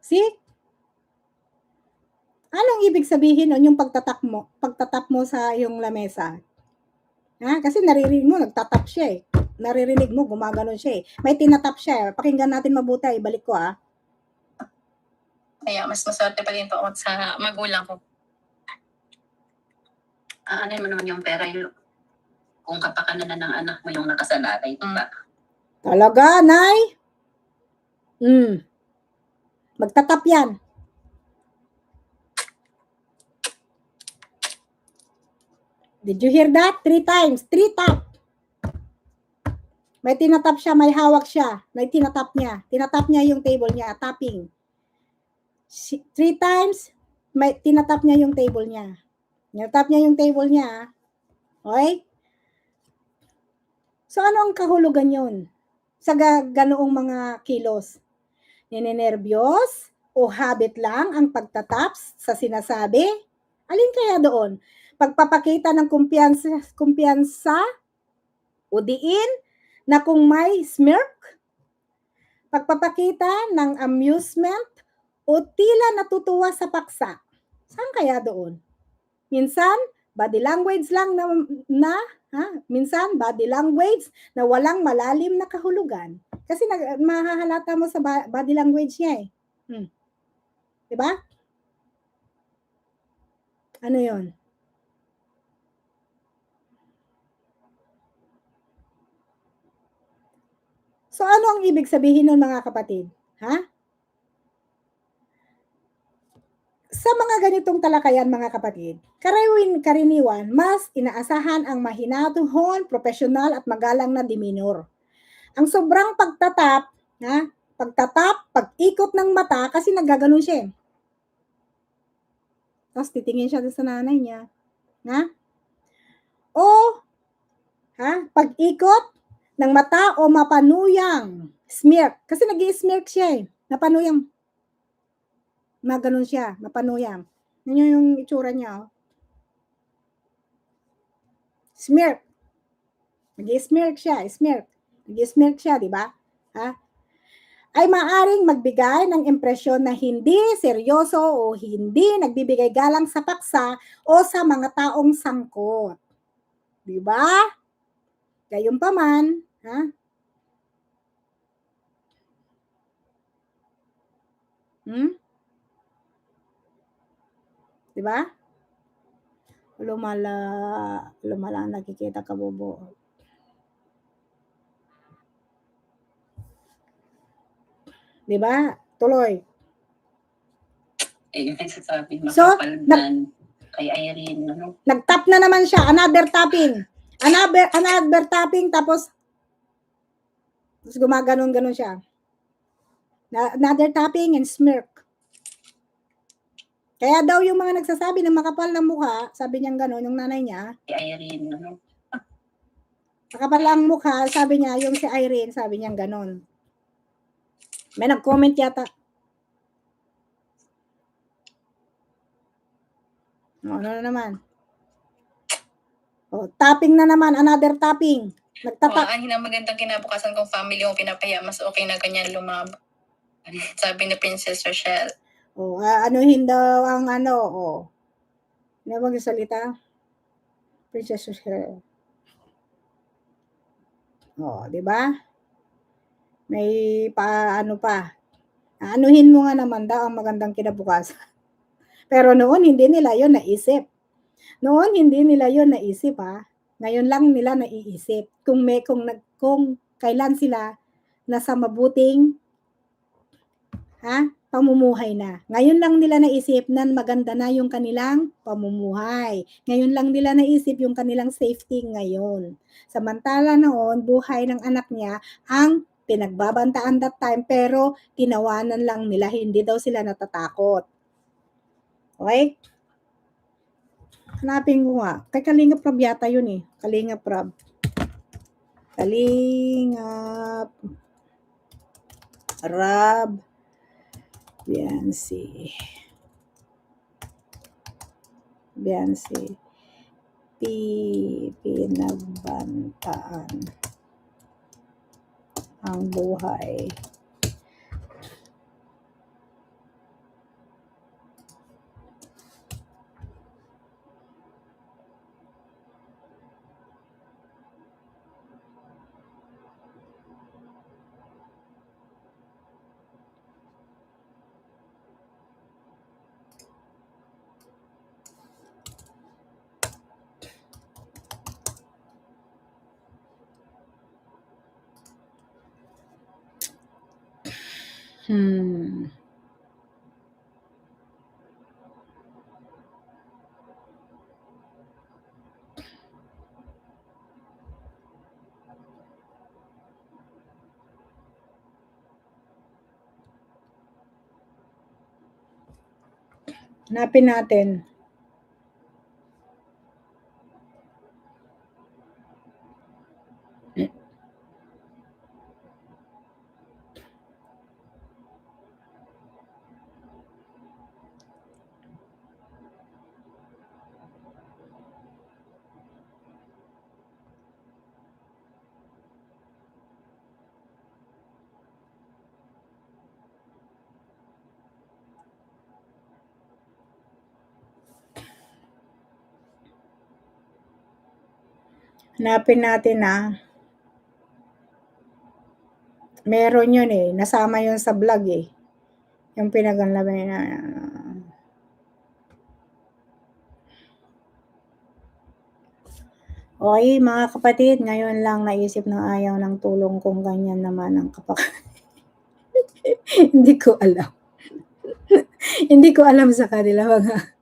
See? Anong ibig sabihin nun yung pagtatap mo sa yung lamesa? Ha? Kasi naririnig mo, nagtatap siya eh. Naririnig mo, gumaganon siya eh. May tinatap siya eh. Pakinggan natin mabuti. Ibalik ko ah. Kaya mas maswerte pa din po ako sa magulang ko. Aanay mo naman yung pera yung kung kapakanan ng anak mo yung nakasalalay, diba? Talaga, Nay? Magtatap yan. Did you hear that? 3 times. 3 tap. May tinatap siya, may hawak siya. May tinatap niya. Tinatap niya yung table niya. Tapping. 3 times, may tinatap niya yung table niya. Tinatap niya yung table niya. Okay? So, ano ang kahulugan yun? Sa ganoong mga kilos? Ninenervyos? O habit lang ang pagtataps sa sinasabi? Alin kaya doon? Pagpapakita ng kumpiyansa o diin na kung may smirk? Pagpapakita ng amusement o tila natutuwa sa paksa? Saan kaya doon? Minsan, body language lang minsan body language na walang malalim na kahulugan. Kasi mahahalata mo sa body language niya eh. Diba? Ano yon? So, ano ang ibig sabihin nun mga kapatid? Ha? Sa mga ganitong talakayan mga kapatid, karaniwan, mas inaasahan ang mahinahon, profesional at magalang na demeanor. Ang sobrang pagtatap, pag-ikot ng mata, kasi naggaganon siya. Tapos titingin siya sa nanay niya. Pag-ikot ng mata o mapanuyang smirk. Kasi nag-i-smirk siya eh. Napanuyang. Maganon siya. Mapanuyang. Yan yung itsura niya. Oh. Smirk. Nag-i-smirk siya. Nag-i-smirk siya, di ba? Ay maaring magbigay ng impresyon na hindi seryoso o hindi nagbibigay galang sa paksa o sa mga taong sangkot. Di ba? Gayunpaman, Di ba? Lumala ang nakikita ka, bobo. Di ba? Tuloy. Yung nagsasabi, So, makapaldan kay Irene, ano? Nag-tap na naman siya. Another tapping. Another tapping, tapos gumaganon-ganon siya. Another tapping and smirk. Kaya daw yung mga nagsasabi ng makapal na mukha, sabi niyang ganon, yung nanay niya. Kay Irene, ano? Makapal ang mukha, sabi niya, yung si Irene, sabi niyang ganon. May nag-comment yata. Ano na naman? Tapping na naman, another tapping. Nagtatap. Ang magandang kinabukasan kong family yung pinapaya, mas okay na ganyan lumab. Sabi ni Princess Rochelle. Anuhin daw ang ano, Ano bang salita? Princess Rochelle. Di ba? May paano pa. Anuhin mo nga naman daw ang magandang kinabukasan. Pero noon hindi nila 'yon naisip. Ngayon lang nila naiisip. Kung kailan sila nasa mabuting pamumuhay na. Ngayon lang nila naisip na maganda na yung kanilang pamumuhay. Ngayon lang nila naisip yung kanilang safety ngayon. Samantala noon, buhay ng anak niya ang pinagbabantaan that time, pero tinawanan lang nila, hindi daw sila natatakot. Okay? Hanapin ko nga. Kay Kalingap Rab yata yun eh. Kalingap Rab. Beyonce. Pinagbantaan ang buhay Hmm. Hanapin natin. Hanapin natin meron yun eh. Nasama yun sa vlog eh. Yung pinaglalabay na. Okay, mga kapatid, ngayon lang naisip ng ayaw ng tulong kung ganyan naman ang Hindi ko alam. Hindi ko alam sa kanila mga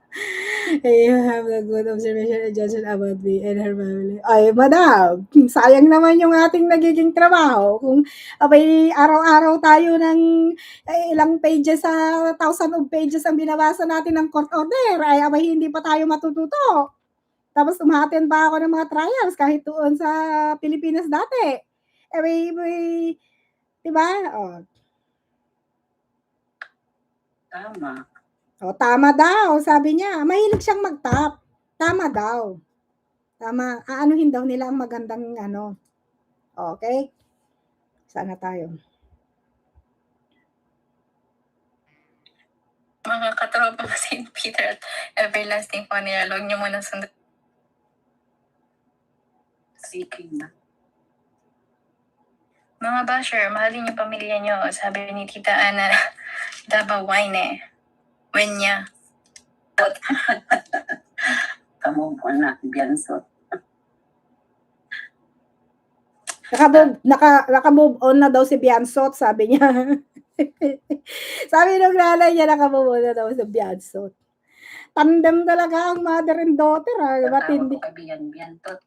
you have a good observation and judgment about me and her family. Ay, madam, sayang naman yung ating nagiging trabaho. Kung abay, araw-araw tayo ng ilang pages sa 1,000 of pages ang binabasa natin ng court order, ay abay, hindi pa tayo matututo. Tapos umaten pa ako ng mga trials kahit doon sa Pilipinas dati. May, diba? Oh. Tama. O, tama daw, sabi niya. Mahilig siyang mag-top. Tama daw. Tama. Aanuhin daw nila ang magandang ano. Okay? Sana tayo. Mga katropa sa St. Peter at Everlasting Funeral, huwag niyo muna sundan. Sige na. Mga basher, mahalin yung pamilya niyo. Sabi ni Tita Ana, Davao wine eh. When niya. Kamove on na, Bianso. Naka-move on na daw si Biansot, sabi niya. Sabi nung nanay niya, naka-move on na daw si Biansot. Tandem talaga ang mother and daughter. Matindi. Tawag ko kay Biantot.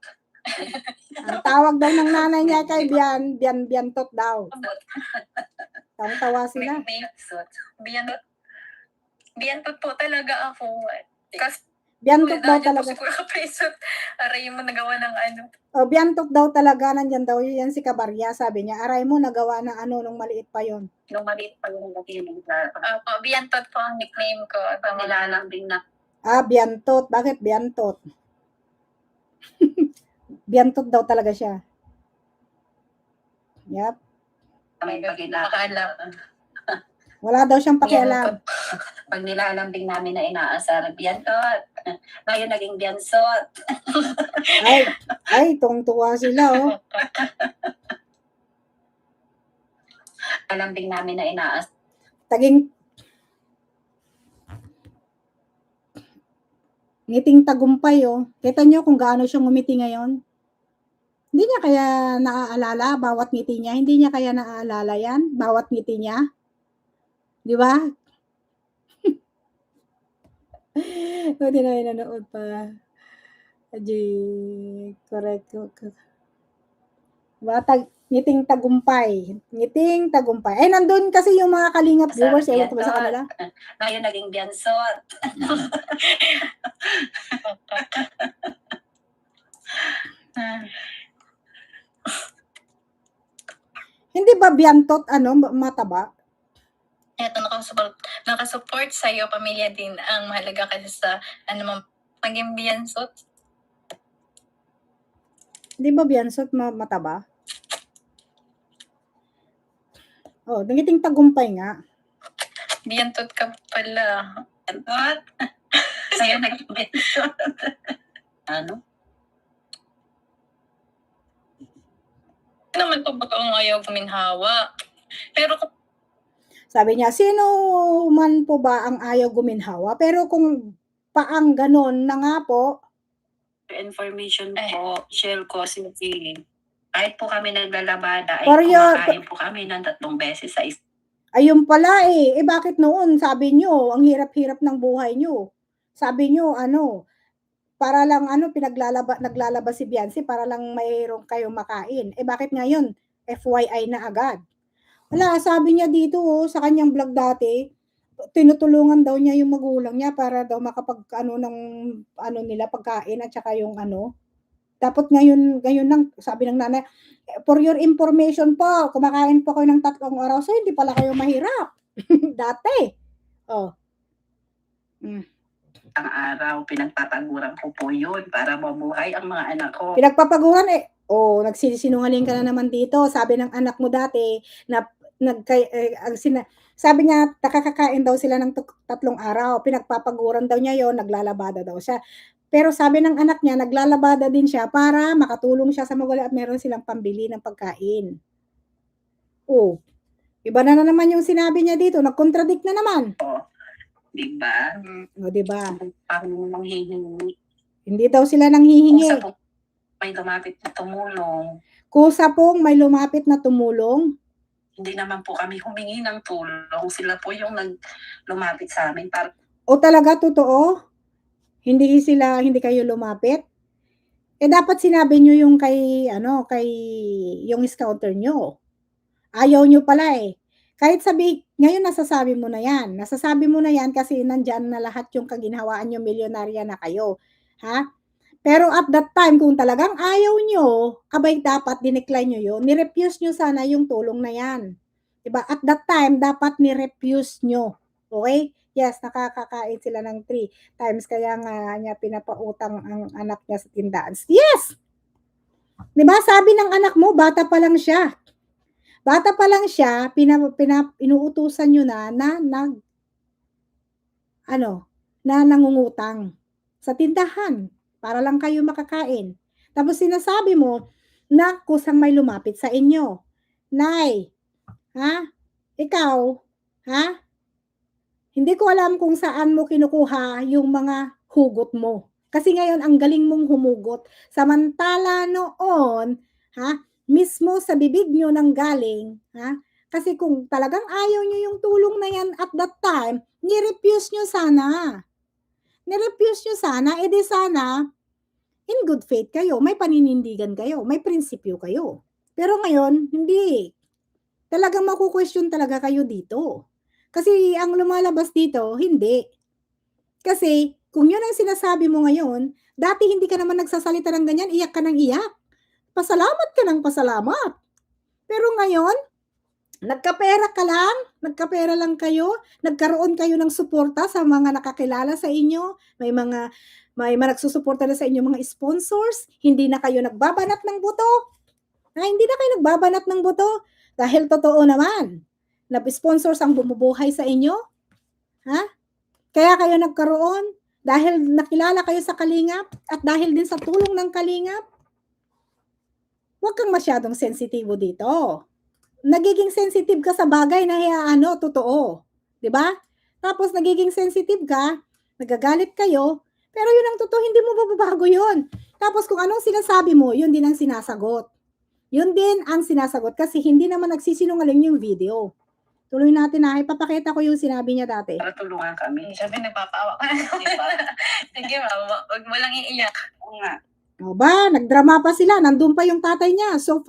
Ang tawag daw ng nanay niya kay Biantot daw. Tawang-tawa sila. Biantot po talaga ako. Kasi Biantot daw talaga. Siguro kaprisot. Aray mo nagawa ng ano. O, Biantot daw talaga. Nandyan daw yan si Kabarya. Sabi niya, aray mo nagawa ng ano nung maliit pa yon. Nung maliit pa yung nakiling Biantot po ang nickname ko. pag nilalambing na Biantot. Bakit Biantot? Biantot daw talaga siya. Yep. may pagkilala. Makaalam. Wala daw siyang pakialam. Pag nilalambing namin na inaasar, Biantot. Ngayon naging Biansot. Ay, tungtuwa sila, oh. Alambing namin na inaasar. Ngiting tagumpay, oh. Kita nyo kung gaano siya ngumiti ngayon? Hindi niya kaya naaalala bawat ngiti niya? Hindi niya kaya naaalala yan? Bawat ngiti niya? Di ba? Hindi na nanonood pa. Correct. Diba? Ngiting tagumpay. Ngiting tagumpay. Ay, nandun kasi yung mga kalingap viewers. Ewan ko ba sa kanila? Ngayon naging Biansot. Hindi ba Biantot, mataba? Ito, nakasupport sa'yo, pamilya din ang mahalaga kasi sa, maging Biansot. Hindi ba Biansot mataba? Oh, nangiting tagumpay nga. Biantot ka pala. Biantot? Ngayon naging Biansot. Ano? Naman po baga ang ayaw guminhawa. Pero kung sabi niya, sino man po ba ang ayaw guminhawa? Pero kung paang ganon na nga po, information po, share ko si kahit po kami naglalabada, ay For your- kumakain po kami ng 3 beses sa Ayun pala eh. Bakit noon sabi nyo, ang hirap-hirap ng buhay nyo? Sabi nyo, para lang naglalaba si Beyonce para lang mayroon kayong makain. Bakit ngayon? FYI na agad. Wala, sabi niya dito sa kanyang vlog dati, tinutulungan daw niya yung magulang niya para daw ng nila pagkain at saka yung Dapat ngayon lang, sabi ng nanay, for your information po, kumakain po kayo ng 3 araw, so hindi pala kayo mahirap. Dati. Oh. Ang araw, pinagpapaguran ko po yun para mabuhay ang mga anak ko. Pinagpapaguran nagsisinungaling ka na naman dito. Sabi ng anak mo dati na sabi niya nakakakain daw sila ng 3 araw. Pinagpapaguran daw niya yon, naglalabada daw siya. Pero sabi ng anak niya, naglalabada din siya para makatulong siya sa magulang at meron silang pambili ng pagkain. Iba na naman yung sinabi niya dito, nag-contradict na naman. Diba? Diba? Parang manghihingi. Hindi daw sila nanghihingi. Kung may lumapit na tumulong. Kusa pong may lumapit na tumulong. Hindi naman po kami humingi ng tulong. Sila po yung lumapit sa amin. Talaga totoo? Hindi kayo lumapit? Dapat sinabi nyo yung kay yung scouter nyo. Ayaw nyo pala eh. Kahit ngayon nasasabi mo na yan. Nasasabi mo na yan kasi nandyan na lahat yung kaginhawaan nyo, milyonarya na kayo. Ha? Pero at that time, kung talagang ayaw nyo, dapat dinecline nyo yun, nirefuse nyo sana yung tulong na yan. Diba? At that time, dapat nirefuse nyo. Okay? Yes, nakakakain sila ng 3 times, kaya nga niya pinapautang ang anak niya sa tindahan. Yes! Diba? Sabi ng anak mo, bata pa lang siya. Bata pa lang siya, inuutusan nyo na nangungutang sa tindahan para lang kayo makakain. Tapos sinasabi mo na kusang may lumapit sa inyo. Nay, ikaw, hindi ko alam kung saan mo kinukuha yung mga hugot mo. Kasi ngayon, ang galing mong humugot. Samantala noon, mismo sa bibig nyo nang galing, kasi kung talagang ayaw nyo yung tulong na yan at that time, nirefuse nyo sana. Nirefuse nyo sana, edi sana, in good faith kayo, may paninindigan kayo, may prinsipyo kayo. Pero ngayon, hindi. Talagang maku-question talaga kayo dito. Kasi ang lumalabas dito, hindi. Kasi kung yun ang sinasabi mo ngayon, dati hindi ka naman nagsasalita ng ganyan, iyak ka ng iyak. Pasalamat ka ng pasalamat. Pero ngayon, nagkapera lang kayo, nagkaroon kayo ng suporta sa mga nakakilala sa inyo, may nagsusuporta na sa inyo mga sponsors, hindi na kayo nagbabanat ng buto. Hindi na kayo nagbabanat ng buto dahil totoo naman, sponsors ang bumubuhay sa inyo. Kaya kayo nagkaroon dahil nakilala kayo sa Kalingap at dahil din sa tulong ng Kalingap. Huwag kang masyadong sensitibo dito. Nagiging sensitive ka sa bagay na totoo. 'Di ba? Tapos nagiging sensitive ka, nagagalit kayo, pero yun ang totoo, hindi mo mababago yun. Tapos kung anong sinasabi mo, yun din ang sinasagot. Yun din ang sinasagot kasi hindi naman nagsisinungaling yung video. Tuloy natin ipapakita ko yung sinabi niya dati. Para tulungan kami. Sabi, nagpapaawa ka. Sige, wag mo lang iiyak. Oo nga. Nagdrama pa sila, nandun pa yung tatay niya. So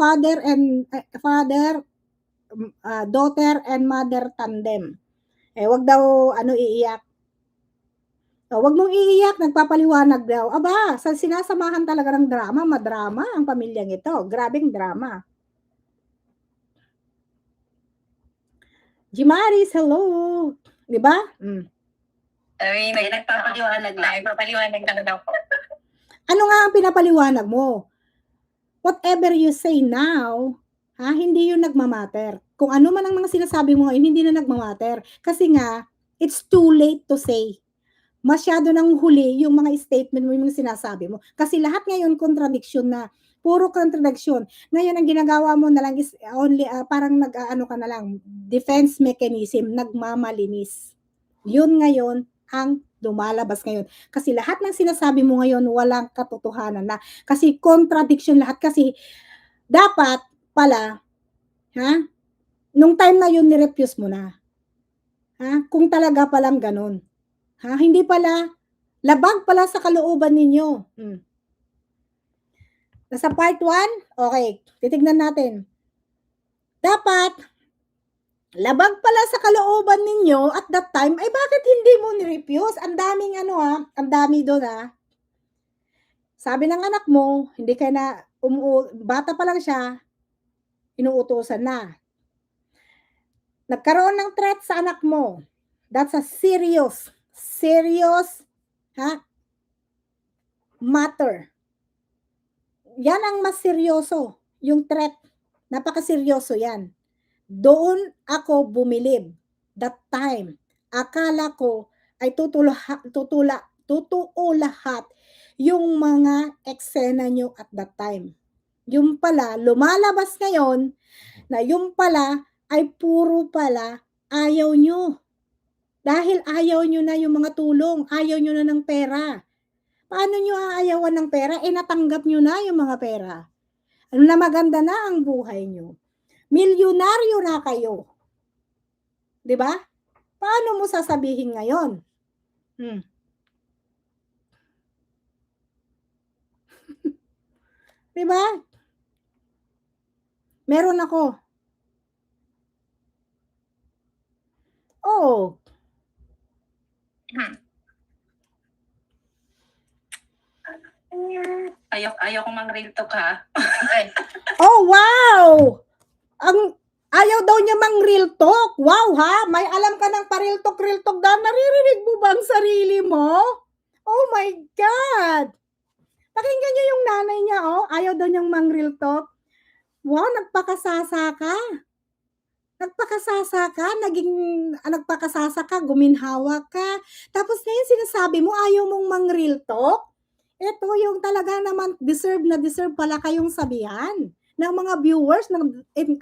daughter and mother tandem. Wag daw iiyak. Wag mong iiyak, nagpapaliwanag daw. Sa sinasamahan talaga ng drama, madrama ang pamilyang ito. Grabing drama. Jimaris, hello. 'Di ba? Sabi, nagpapaliwanag lang. Nagpapaliwanag lang daw po. Ano nga ang pinapaliwanag mo? Whatever you say now, hindi yun nagmamatter. Kung ano man ang mga sinasabi mo ngayon, hindi na nagmamatter. Kasi nga, it's too late to say. Masyado nang huli yung mga statement mo, yung sinasabi mo. Kasi lahat ngayon contradiction na. Puro contradiction. Ngayon, ang ginagawa mo na lang is only, parang ka na lang, defense mechanism, nagmamalinis. Yun ngayon ang lumalabas ngayon. Kasi lahat ng sinasabi mo ngayon, walang katotohanan na. Kasi contradiction lahat. Kasi dapat pala, Nung time na yun, nirefuse mo na. Ha? Kung talaga palang ganun. Ha? Hindi pala, labag pala sa kalooban ninyo. Nasa part 1, okay, titignan natin. Dapat, labag pala sa kalooban ninyo at that time, ay bakit hindi mo nirefuse? Ang daming ang dami doon Sabi ng anak mo, hindi ka na, bata pa lang siya, inuutusan na. Nagkaroon ng threat sa anak mo. That's a serious matter. Yan ang mas seryoso, yung threat. Napakaseryoso yan. Doon ako bumilib. That time, akala ko ay totoo lahat yung mga eksena nyo at that time. Yung pala, lumalabas ngayon na yung pala ay puro pala ayaw nyo. Dahil ayaw nyo na yung mga tulong, ayaw nyo na ng pera. Paano nyo aayawan ng pera? Natanggap nyo na yung mga pera. Ano na maganda na ang buhay nyo. Milyonaryo na kayo. 'Di ba? Paano mo sasabihin ngayon? 'Di ba? Meron ako. Oo. Ayaw kong mang-real talk ha. Oh, wow! Ayaw daw niya mang real talk. Wow, ha? May alam ka ng pa-real talk daw. Naririnig mo ba ang sarili mo? Oh my God! Pakinggan niyo yung nanay niya, Ayaw daw niyang mang real talk. Wow, nagpakasasa ka. Nagpakasasa ka, guminhawa ka. Tapos ngayon sinasabi mo, ayaw mong mang real talk? Ito yung talaga naman deserve pala kayong sabihan ng mga viewers na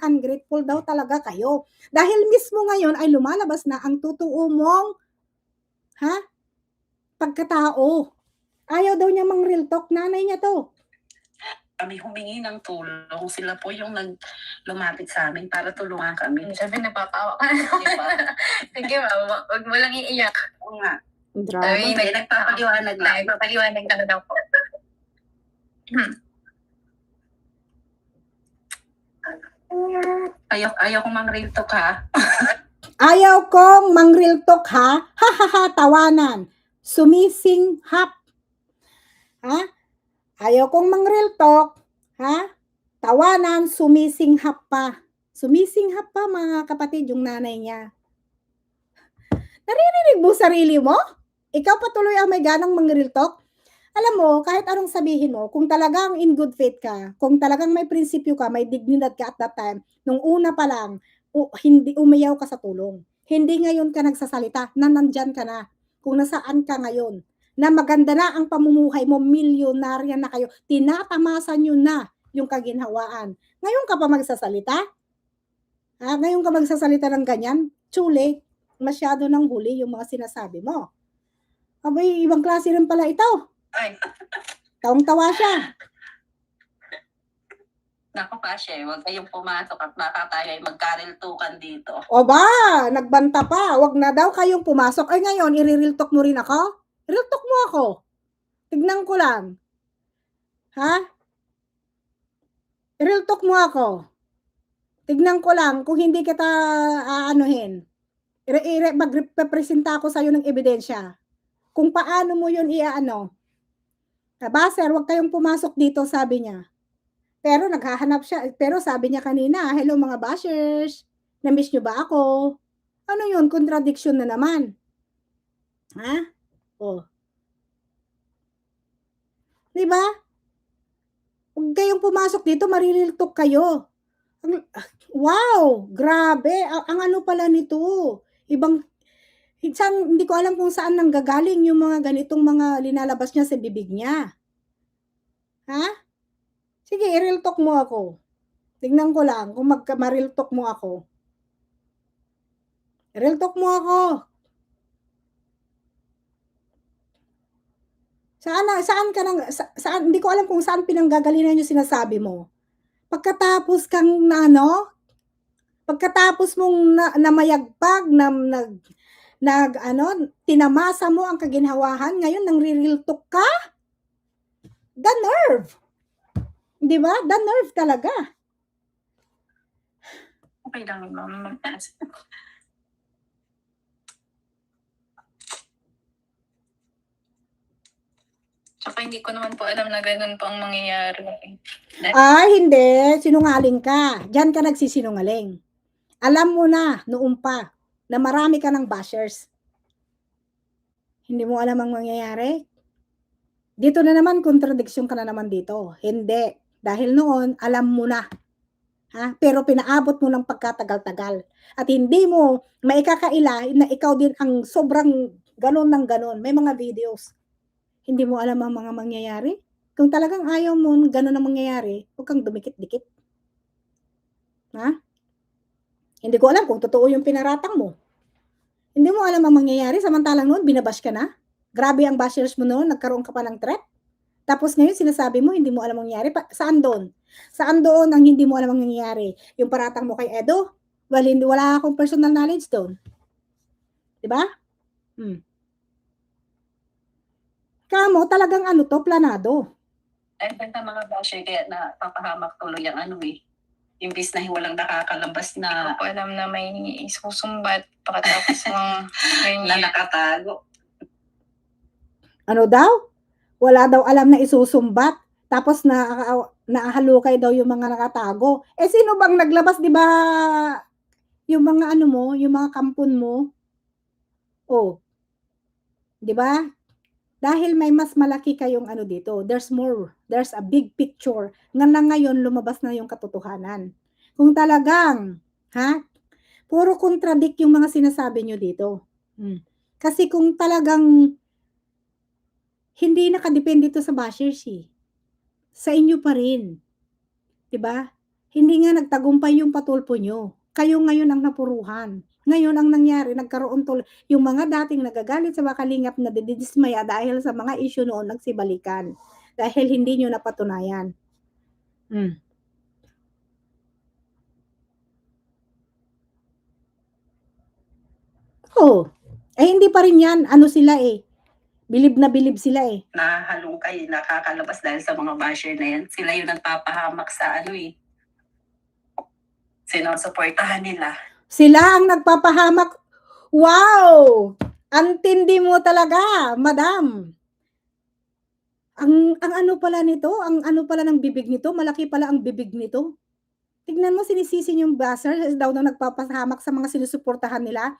ungrateful daw talaga kayo. Dahil mismo ngayon ay lumalabas na ang totoo mong pagkatao. Ayaw daw niya mang real talk, nanay niya to. Kami humingi ng tulong. Sila po yung lumapit sa amin para tulungan kami. Sabi, napapawa ka. Diba? Sige, wag mo lang iiyak. Oo nga. Drama. May nagpapaliwanag lang. Nagpapaliwanag lang daw po. Ayaw kong mang-real talk ha. Ayaw kong mang-real talk ha. Tawanan. Sumisinghap. Ayaw kong mang-real talk. Tawanan, sumisinghap pa. Sumisinghap pa mga kapatid yung nanay niya. Naririnig mo sarili mo? Ikaw patuloy ang may ganang mang-real talk? Alam mo, kahit anong sabihin mo, kung talagang in good faith ka, kung talagang may prinsipyo ka, may dignidad ka at that time, nung una pa lang, hindi umayaw ka sa tulong. Hindi ngayon ka nagsasalita na nandyan ka na, kung nasaan ka ngayon, na maganda na ang pamumuhay mo, milyonarya na kayo, tinatamasan nyo na yung kaginhawaan. Ngayon ka pa magsasalita? Ngayon ka magsasalita ng ganyan? Too late. Masyado nang huli yung mga sinasabi mo. Abay, ibang klase rin pala ito. Ay, Tawang-tawa siya. naku Pashe, huwag kayong pumasok at baka tayo ay magkariltukan dito. O ba, nagbanta pa. Wag na daw kayong pumasok. Ay ngayon, i-real talk mo rin ako? Real talk mo ako. Tignan ko lang. I-real talk mo ako. Tignan ko lang kung hindi kita aanuhin. Magrepresenta ako sa'yo ng ebidensya. Kung paano mo yun iaano. Baser, wag kayong pumasok dito, sabi niya. Pero naghahanap siya. Pero sabi niya kanina, hello mga bashers. Na-miss nyo ba ako? Ano yun? Contradiction na naman. Diba? Huwag kayong pumasok dito, marililtok kayo. Wow! Grabe! Ang ano pala nito? Hindi ko alam kung saan nanggagaling yung mga ganitong mga linalabas niya sa bibig niya. Sige, i-real talk mo ako. Tingnan ko lang kung ma-real talk mo ako. Real talk mo ako. Saan, hindi ko alam kung saan pinanggagalingan yung sinasabi mo. Pagkatapos kang Pagkatapos mong namayagpag, tinamasa mo ang kaginhawahan, ngayon nang-real talk ka? The nerve! Di ba? The nerve talaga. Okay lang yun, ma'am. Mag-taas. Tsaka hindi ko naman po alam na ganun po ang mangyayari. Hindi. Sinungaling ka. Diyan ka nagsisinungaling. Alam mo na, noon pa, na marami ka ng bashers. Hindi mo alam ang mangyayari? Dito na naman, contradiction ka na naman dito. Hindi. Dahil noon, alam mo na. Ha? Pero pinaabot mo ng pagkatagal-tagal. At hindi mo maikakaila na ikaw din ang sobrang ganon ng ganon. May mga videos. Hindi mo alam ang mga mangyayari? Kung talagang ayaw mo ganon ang mangyayari, huwag kang dumikit-dikit. Ha? Hindi ko alam kung totoo yung pinaratang mo. Hindi mo alam ang mangyayari, samantalang noon, binabash ka na. Grabe ang bashers mo noon, nagkaroon ka pa ng threat. Tapos ngayon, sinasabi mo, hindi mo alam ang mangyayari. Saan doon? Saan doon ang hindi mo alam ang nangyayari? Yung paratang mo kay Edo? Well, wala akong personal knowledge doon. Diba? Kamo, talagang planado. Ay, sa mga basher, kaya napapahamak tuloy ang imbis na walang nakakalabas Hindi na ko po alam na may isusumbat pagkatapos mga na ganyan. nakatago. Ano daw? Wala daw alam na isusumbat. Tapos naahalukay daw yung mga nakatago. Sino bang naglabas, di ba? Yung mga yung mga kampon mo. Oh. Di ba? Dahil may mas malaki kayong dito. There's more. There's a big picture. Ngayon, lumabas na yung katotohanan. Kung talagang, puro contradict yung mga sinasabi nyo dito. Kasi kung talagang hindi nakadepende ito sa bashers sa inyo pa rin. Diba? Hindi nga nagtagumpay yung patulpo nyo. Kayo ngayon ang napuruhan. Ngayon ang nangyari, nagkaroon yung mga dating nagagalit sa Kalingap na didismaya dahil sa mga issue noon nagsibalikan. Dahil hindi nyo napatunayan. Hindi pa rin yan. Sila bilib na bilib sila Nahalukay, nakakalabas dahil sa mga basher na yan. Sila yung nagpapahamak sa sinusuportahan nila. Sila ang nagpapahamak. Wow! Antindi mo talaga, madam. Ang pala nito, ang pala ng bibig nito, malaki pala ang bibig nito. Tignan mo, sinisisi yung basher daw na nagpapahamak sa mga sinusuportahan nila.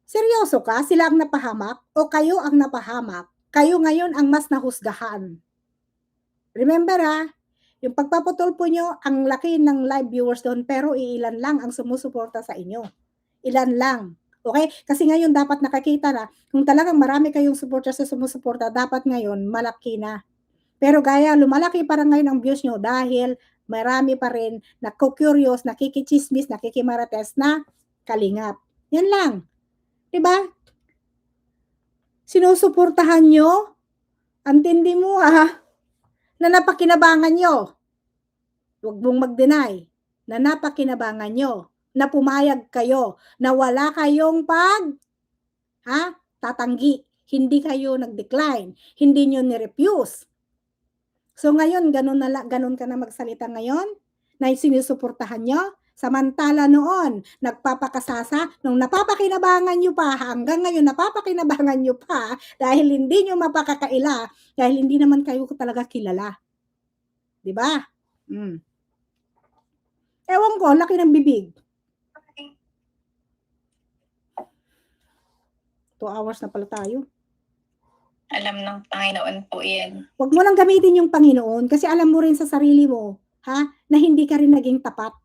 Seryoso ka? Sila ang napahamak? O kayo ang napahamak? Kayo ngayon ang mas nahusgahan. Remember yung pagpaputol po nyo, ang laki ng live viewers doon, pero ilan lang ang sumusuporta sa inyo. Ilan lang. Okay? Kasi ngayon dapat nakakita na, kung talagang marami kayong supporter sa sumusuporta, dapat ngayon malaki na. Pero gaya, lumalaki parang ngayon ang views nyo dahil marami pa rin nakukurious, nakikichismis, nakikimarates na Kalingap. Yan lang. Diba? Sinusuportahan nyo? Antindi mo na napakinabangan nyo. Huwag mong mag-deny na napakinabangan nyo, na pumayag kayo, na wala kayong tatanggi. Hindi kayo nag-decline. Hindi nyo ni-refuse. So ngayon, ganun ka na magsalita ngayon, na sinusuportahan nyo. Samantala noon, nagpapakasasa, nung napapakinabangan nyo pa, hanggang ngayon napapakinabangan nyo pa, dahil hindi nyo mapakakaila, dahil hindi naman kayo talaga kilala. Diba? Ewan ko, laki ng bibig. 2 hours na pala tayo. Alam ng Panginoon po yan. Huwag mo lang gamitin yung Panginoon, kasi alam mo rin sa sarili mo, na hindi ka rin naging tapat.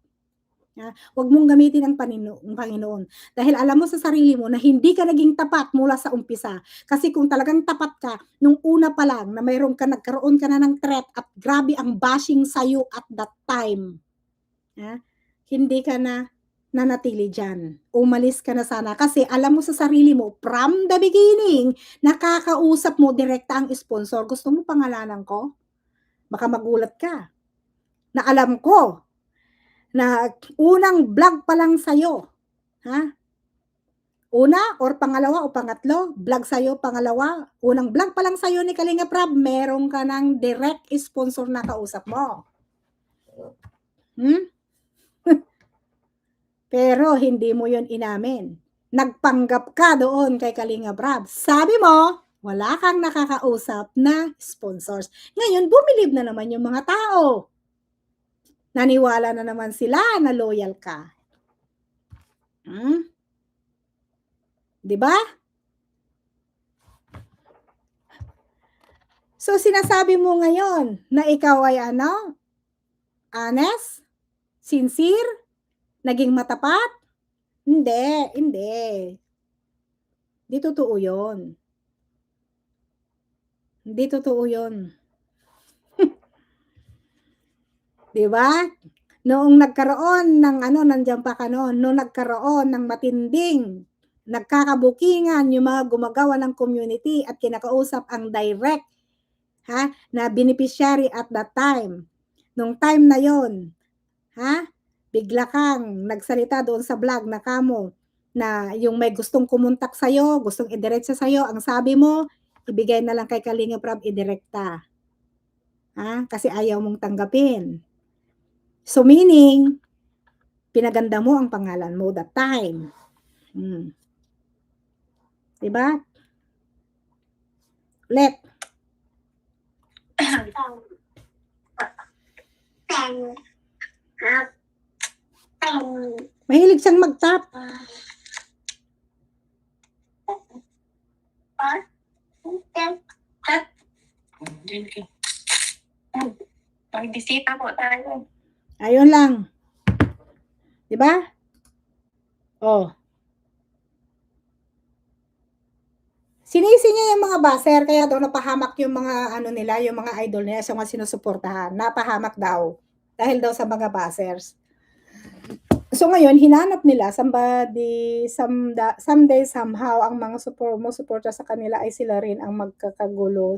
Huwag mong gamitin ang Panginoon. Dahil alam mo sa sarili mo na hindi ka naging tapat mula sa umpisa. Kasi kung talagang tapat ka, nung una pa lang na nagkaroon ka na ng threat at grabe ang bashing sa'yo at that time, hindi ka na nanatili dyan. Umalis ka na sana. Kasi alam mo sa sarili mo, from the beginning, nakakausap mo direkta ang sponsor. Gusto mo pangalanan ko? Baka magulat ka. Na alam ko na unang vlog pa lang sa'yo, ha? Una or pangalawa o pangatlo, vlog sa'yo, pangalawa, unang vlog pa lang sa'yo ni Kalinga Prab, meron ka ng direct sponsor na kausap mo. Pero hindi mo yun inamin. Nagpanggap ka doon kay Kalinga Prab. Sabi mo, wala kang nakakausap na sponsors. Ngayon, bumilib na naman yung mga tao. Naniwala na naman sila na loyal ka. Di ba? So, sinasabi mo ngayon na ikaw ay ano? Honest? Sincere? Naging matapat? Hindi. Hindi totoo yun. Hindi totoo yun. Di ba? Noong nagkaroon ng nandiyan pa ka noon, noong nagkaroon ng matinding nagkakabukingan yung mga gumagawa ng community at kinakausap ang direct na beneficiary at that time. Nung time na yon, bigla kang nagsalita doon sa vlog na kamo na yung may gustong kumontak sa'yo, gustong idiretsa sa'yo, ang sabi mo, ibigay na lang kay Kalinga Prab, idirekta. Kasi ayaw mong tanggapin. So meaning, pinaganda mo ang pangalan mo that time. Diba? Ulit. Mahilig siyang mag-tap. Magbisita po tayo. Ayun lang. Diba? Oh. Sinisi niya yung mga baser, kaya daw napahamak yung mga nila, yung mga idol nila, sa mga sinusuportahan. Napahamak daw. Dahil daw sa mga basers. So ngayon, hinanap nila somebody, someday, somehow, ang mga sumusuporta sa kanila ay sila rin ang magkakagulo,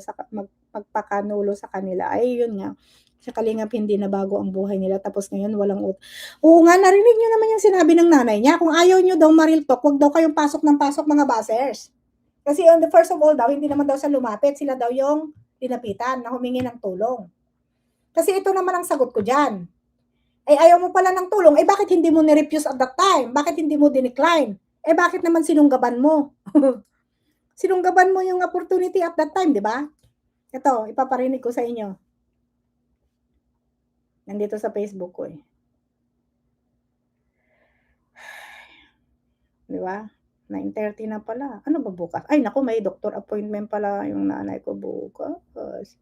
magpakanulo sa kanila. Ay, yun nga. Sa Kalingap, hindi na bago ang buhay nila. Tapos ngayon, walang Oo nga, narinig nyo naman yung sinabi ng nanay niya. Kung ayaw nyo daw ma-real talk, wag daw kayong pasok ng pasok mga basers. Kasi on the first of all daw, hindi naman daw sa lumapit. Sila daw yung tinapitan na humingi ng tulong. Kasi ito naman ang sagot ko dyan. Ay ayaw mo pala ng tulong, bakit hindi mo ni-refuse at that time? Bakit hindi mo dinecline? Bakit naman sinunggaban mo? Sinunggaban mo yung opportunity at that time, di ba? Ito, ipaparinig ko sa inyo. Nandito sa Facebook ko Di ba? 9:30 na pala. Ano ba bukas? Ay, naku, may doctor appointment pala yung nanay ko bukas.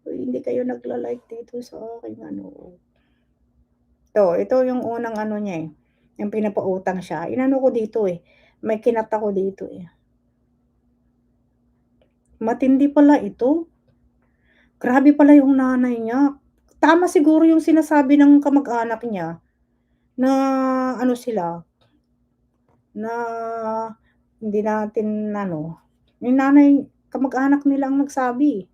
Uy, hindi kayo nagla-like dito sa akin, Ito yung unang niya yung pinapautang siya. Inano ko dito May kinata ko dito Matindi pala ito. Grabe pala yung nanay niya. Tama siguro yung sinasabi ng kamag-anak niya na sila, na hindi natin yung nanay, kamag-anak nila ang nagsabi.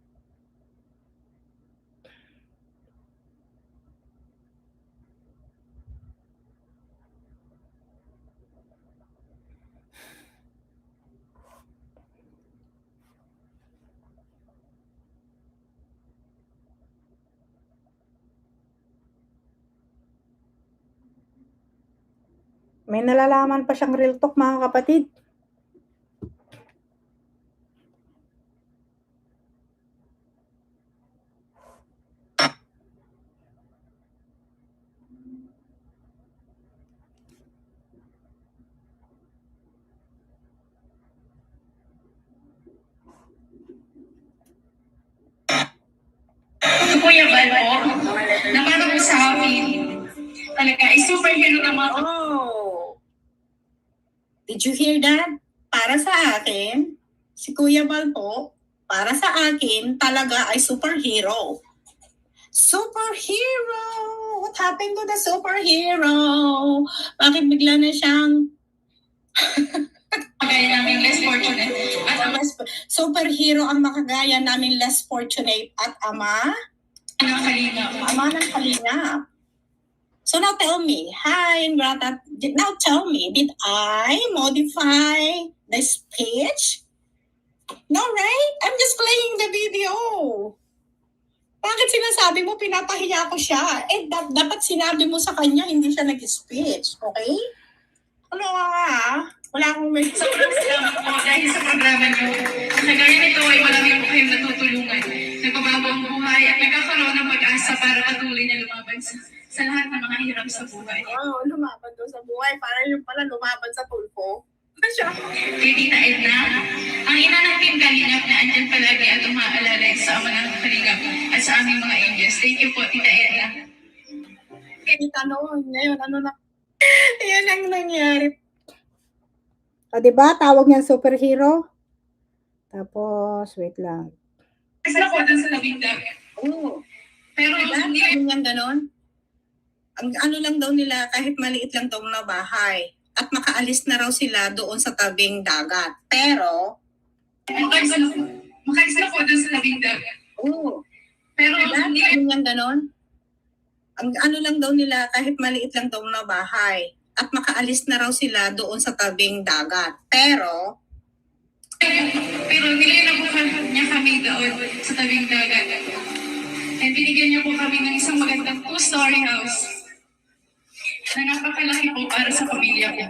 May nalalaman pa siyang real talk, mga kapatid. Kuya Bal po, na parang sa amin, talaga, superhero naman. Did you hear that? Para sa akin, si Kuya Bal po, para sa akin, talaga ay superhero. Superhero! What happened to the superhero? Bakit bigla na siyang makagaya namin less fortunate at ama? Superhero ang makagaya namin less fortunate at ama ng Kalingap. Ama ng Kalingap. So now tell me, hi, Ingrata, now tell me, did I modify the speech? No, right? I'm just playing the video. Bakit sinasabi mo pinapahiya ko siya? Eh, dapat sinabi mo sa kanya, hindi siya nag-speech. Okay? Ano nga? Wala akong may... Sobrang salamat po dahil sa programa niyo. Sa gaya nito ay marami po kayong natutulungan. Nagbabago ang buhay at nagkakaroon ng pag-asa para patuloy na lumaban sa lahat ng mga hirap sa buhay. Oo, lumaban doon sa buhay. Para yung pala lumaban sa tulpo. Siya. Kay Tita Edna, ang ina ng Team Kalingap na andyan palagi at umaalala sa ama ng Kalingap at sa aming mga angels. Thank you po, Tita Edna. Tita Noon, ngayon ano na? Yan ang nangyari. O, diba? Tawag niyang superhero. Tapos, wait lang. Isa po dun sa labing dagat. Oo. Pero hindi ganyan ganon. Ang ano lang daw nila, kahit maliit lang daw na bahay. At makaalis na raw sila doon sa tabing dagat. Pero, makaalis na po dun sa tabing dagat. Oo. Pero hindi ganyan ganon. Ang ano lang daw nila, kahit maliit lang daw na bahay. At makaalis na raw sila doon sa tabing dagat. Pero nilabukan niya kami doon sa tabing dagat. And binigyan niya po kami ng isang magandang 2-story house na napakalaki po para sa pamilya ko.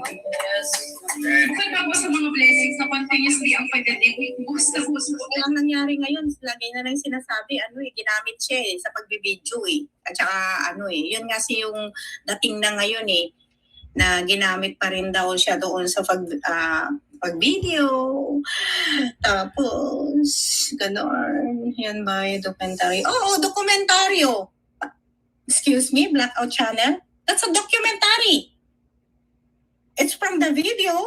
Bukod pa po sa mga blessings na continuously ang pagdating, buhos na buhos po. Ang nangyari ngayon, lagi na lang sinasabi, ginamit siya sa pagbibidyo At saka yun nga yung dating na ngayon na ginamit pa rin daw siya doon sa pag-video. Tapos, gano'n. Yan ba yung documentary? Oo, dokumentaryo. Excuse me, Blackout Channel? That's a documentary. It's from the video.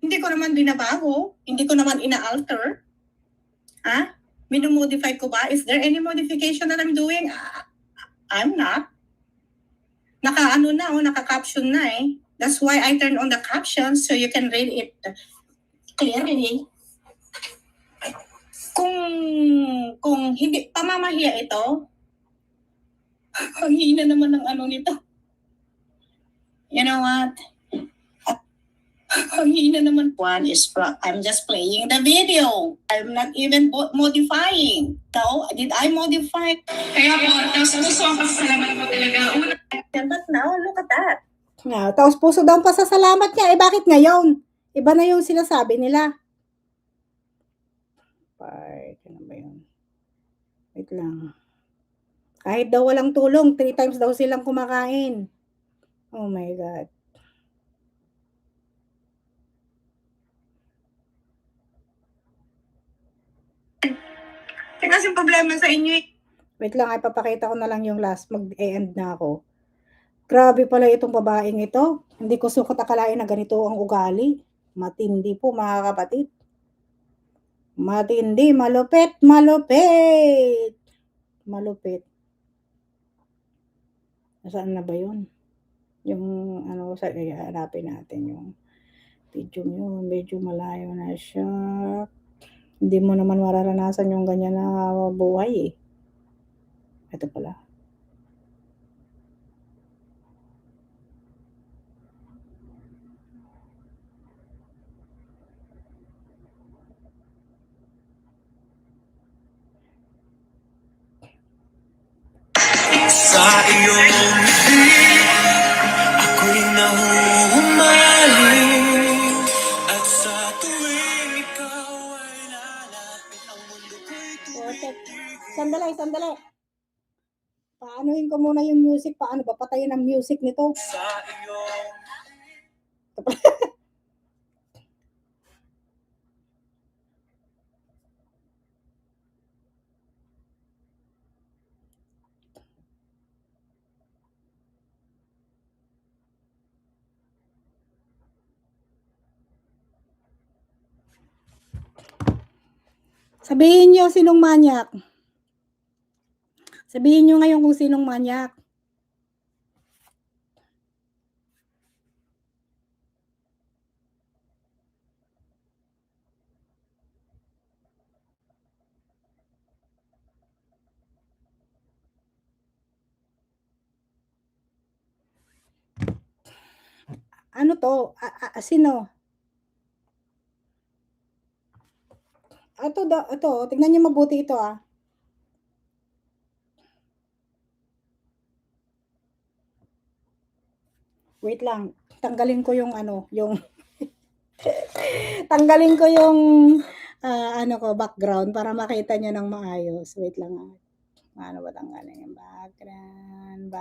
Hindi ko naman binabago. Hindi ko naman ina-alter. Minumodify ko ba? Is there any modification that I'm doing? I'm not. Naka-caption na That's why I turn on the captions so you can read it clearly. Kung hindi pamamahiya ito, ang hina naman ng nito. You know what? Ang hina naman. One is I'm just playing the video. I'm not even modifying. So, did I modify? Kaya po, tapos puso ang pasalamat po talaga. But now, look at that. Tapos puso daw ang pasasalamat niya. Bakit ngayon? Iba na yung sinasabi nila. Ano ba yun? Wait lang. Kahit daw walang tulong, 3 times daw silang kumakain. Oh my God. Kasi problema sa inyo Wait lang, ay papakita ko na lang yung last. Mag-end na ako. Grabe pala itong babaeng ito. Hindi ko sukot akalain na ganito ang ugali. Matindi po mga kapatid. Matindi, malupit, malupit. Malupit. Nasaan na ba yun? Yung hanapin natin yung video nyo. Medyo malayo na siya. Hindi mo naman mararanasan yung ganyan na buhay Ito pala. Sa iyong ngiti, ako'y nahuhumaling. At sa tuwing ikaw ay lalapit, ang mundo ko'y Sandali. Paanohin ko muna yung music. Paano ba patayin ang music nito? sa iyong Sabihin nyo sinong manyak. Sabihin nyo ngayon kung sinong manyak. Ano to? Sino? Ito, tignan niyo mabuti ito ah. Wait lang, tanggalin ko yung ano, yung tanggalin ko yung ano ko, background para makita niyo ng maayos. Wait lang ah. Ano ba tanggalin yung background.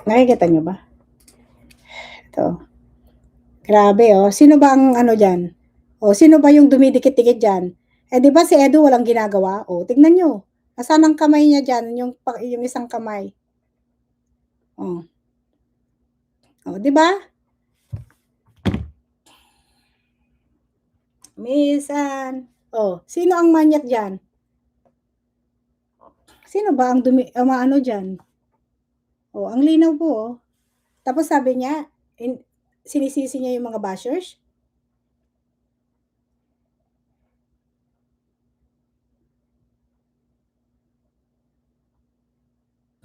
Nakikita niyo ba? Ito. Grabe oh. Sino ba ang ano diyan? O sino ba yung dumidikit-dikit diyan? Eh di ba si Edu walang ginagawa? O tignan niyo. Nasaan ang kamay niya diyan, yung isang kamay. Oh. Oh, di ba? Minsan. Oh, sino ang manyak diyan? Sino ba ang ano diyan? Oh, ang linaw po oh. Tapos sabi niya, sinisisi niya yung mga bashers.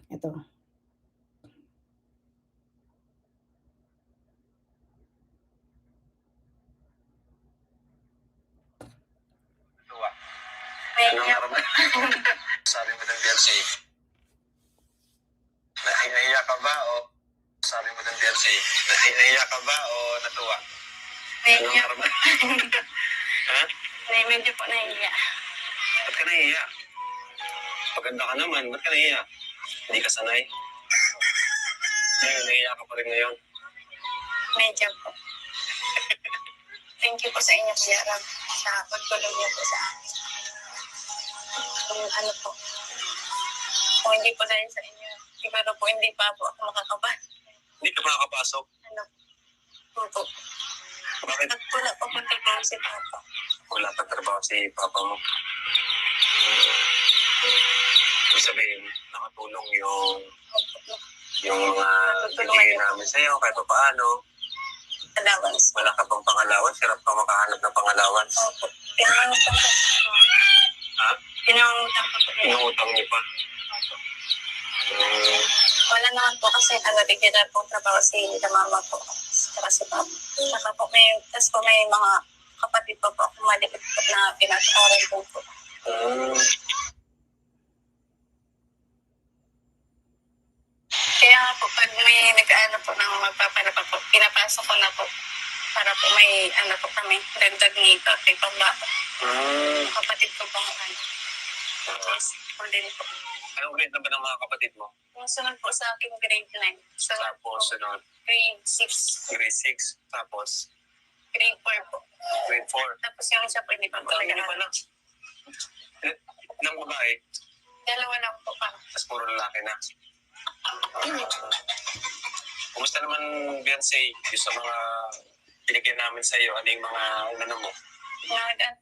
Ito. Sabi mo ng DLC, naiya ka ba o sabi mo ng DLC, naiya ka ba o natuwa? Nahiya po. Ha? Medyo po nahiya. Ba't ka nahiya? Paganda ka naman, ba't ka nahiya? Hindi ka sanay? Ngayon, nahiya ka pa rin ngayon. Medyo po. Thank you po sa inyo, Kuya Rab, sa pagtulong niyo po sa amin. Kung ano po. Kung hindi po dahil sa inyo, siguro po hindi pa po ako makakaban. Hindi ka makakapasok. Ano po. Bakit? Wala pa po trabaho si Papa. Wala pa trabaho si papa mo. Ibig sabihin, nakatulong yung mga binigay namin sa'yo kahit pa paano. Allowance. Wala ka pang pangalawan, hirap ka makahanap ng pangalawan. Opo. Pinangutang po. Ha? Pinangutang po. Inuutang niyo pa. Opo. Hmm. Wala naman po kasi regular po trabaho si mama po. Saka si Papa. Saka po tas po may mga kapatid po ako malipit po na pinag-aaral po po. Hmm. Kaya nga po, pag may nag-ano po ng magpapala po, pinapasok ko na po para po may ano po kami, dagdag nito, pang-bata. Hmm. Kapatid ko po ang ano. Yes, po din po. Anong grade na ba ng mga kapatid mo? Yung sunod po sa akin, grade 9. Sunod po, Tapos, sunod, grade 6. grade 6. Tapos, Grade 4 po. grade 4. Tapos yung isa po, hindi pa po Ang dami niyo nag-aaral. pala. Ilang babae, Dalawa lang po pa. tapos puro lalaki na. Kumusta naman, Beyonce, yung sa mga binigyan namin sa iyo, ano yung mga ano mo? Nag-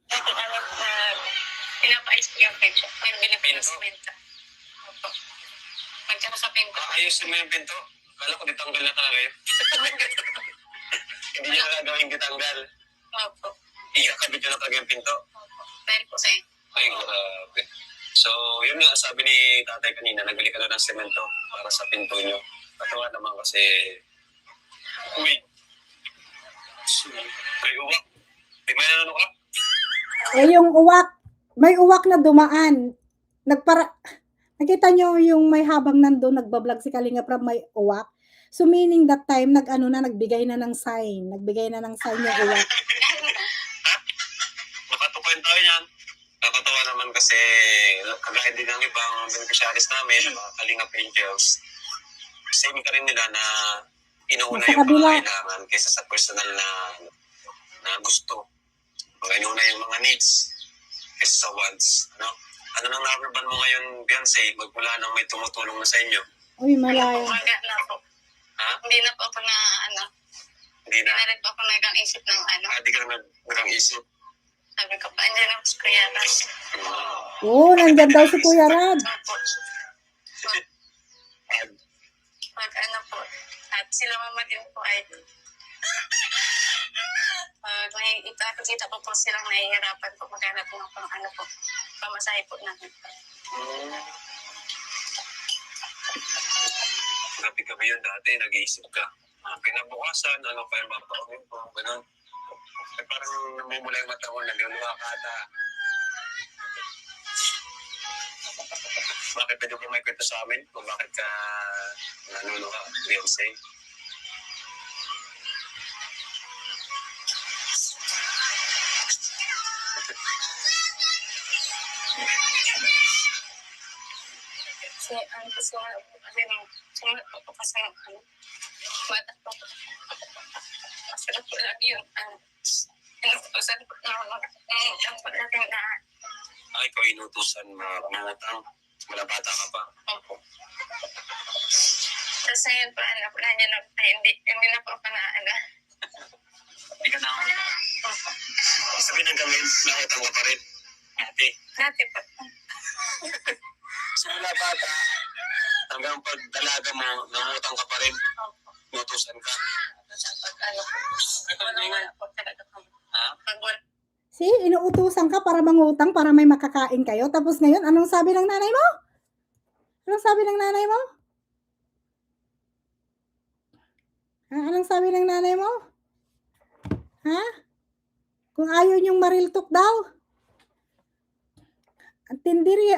Ito namin na pinapais po yung picture. Nagbili po ng Pinto? simenta. Opo. Magtsaka sa pinto. Ayusin mo yung pinto. Kala ko ditanggal na talaga yun. Hindi niya na gagawin ditanggal. Opo. Ikakabit nyo na talaga yung pinto. Opo. Dahil po sa inyo. Ay, grabe. So, yun nga, sabi ni tatay kanina, nagbili ka na ng semento para sa pinto nyo. Katawa naman kasi, uy, may uwak. Di ba yan ano ka? Eh yung uwak, may uwak na dumaan. Nakita nyo yung may habang nandun, nagbablog si Kalinga Prab, may uwak. So meaning that time, nagbigay na ng sign. Nagbigay na ng sign yung uwak. Nakatukoyin tayo yan. Nakatawa naman kasi kagaya din ng ibang beneficiaries namin, mga Kalingap Angels. Same ka rin nila na inuuna Sa yung kabila. pangailangan kaysa sa personal na gusto. Mga inuuna yung mga needs kaysa sa wants. Ano? Ano nang number ban mo ngayon, Beyonce, magmula nang may tumutulong na sa inyo? Uy, malayo. Umaga na po. Ha? Hindi na po ako na ano. Hindi Hindi na. na rin po ako nag-isip ng ano. Di ka na nag-isip. Sabi ko pa, andyan ako sa Kuya Ras. Oo, nandyan daw si Kuya Rad. Opo. Pag ano po. At sila mama din po ay Kita ko po silang nahihirapan po maghanap po ng pamasahe po namin. Gabi-gabi yun dati, nag-iisip ka. Kinabukasan, ano pa yung papaunin ko, gano'n. Parang namumula yung mata ko, nag-iunuha ka ata. Bakit pwede ko may kwento sa amin? Kung bakit ka nanunuha, Beyonce? Kasi ang gusto nga po kasi sumunod po kasi bata po. Masarap po lagi yung inutusan po ang po natin na Ikaw inutusan mangutang. Wala bata ka pa. opo. Tapos ngayon po, nandiyan na po, hindi na po ako na Hindi ka nakakita. opo. Sabi ng gawin, nakutang mo pa rin. Ate. Dati po. So wala bata, hanggang pag dalaga mo, nangutang ka pa rin. Opo. Inutusan ka. Ito na po talaga po. Pag wala See, inuutusan ka para mangutang, para may makakain kayo. Tapos ngayon, anong sabi ng nanay mo? Anong sabi ng nanay mo? Anong sabi ng nanay mo? Ha? Kung ayaw niyong mariltok daw. Ang tindiri.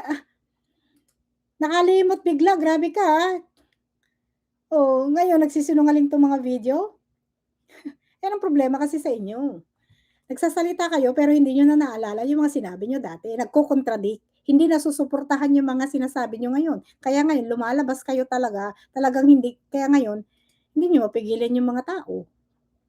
Nakalimot bigla. Grabe ka, ha? Oh, ngayon, nagsisinungaling itong mga video. Yan ang problema kasi sa inyo. Nagsasalita kayo pero hindi nyo na naalala yung mga sinabi nyo dati. Nagko-contradict. Hindi nasusuportahan yung mga sinasabi nyo ngayon. Kaya ngayon, lumalabas kayo talaga. Talagang hindi. Kaya ngayon, hindi nyo mapigilan yung mga tao.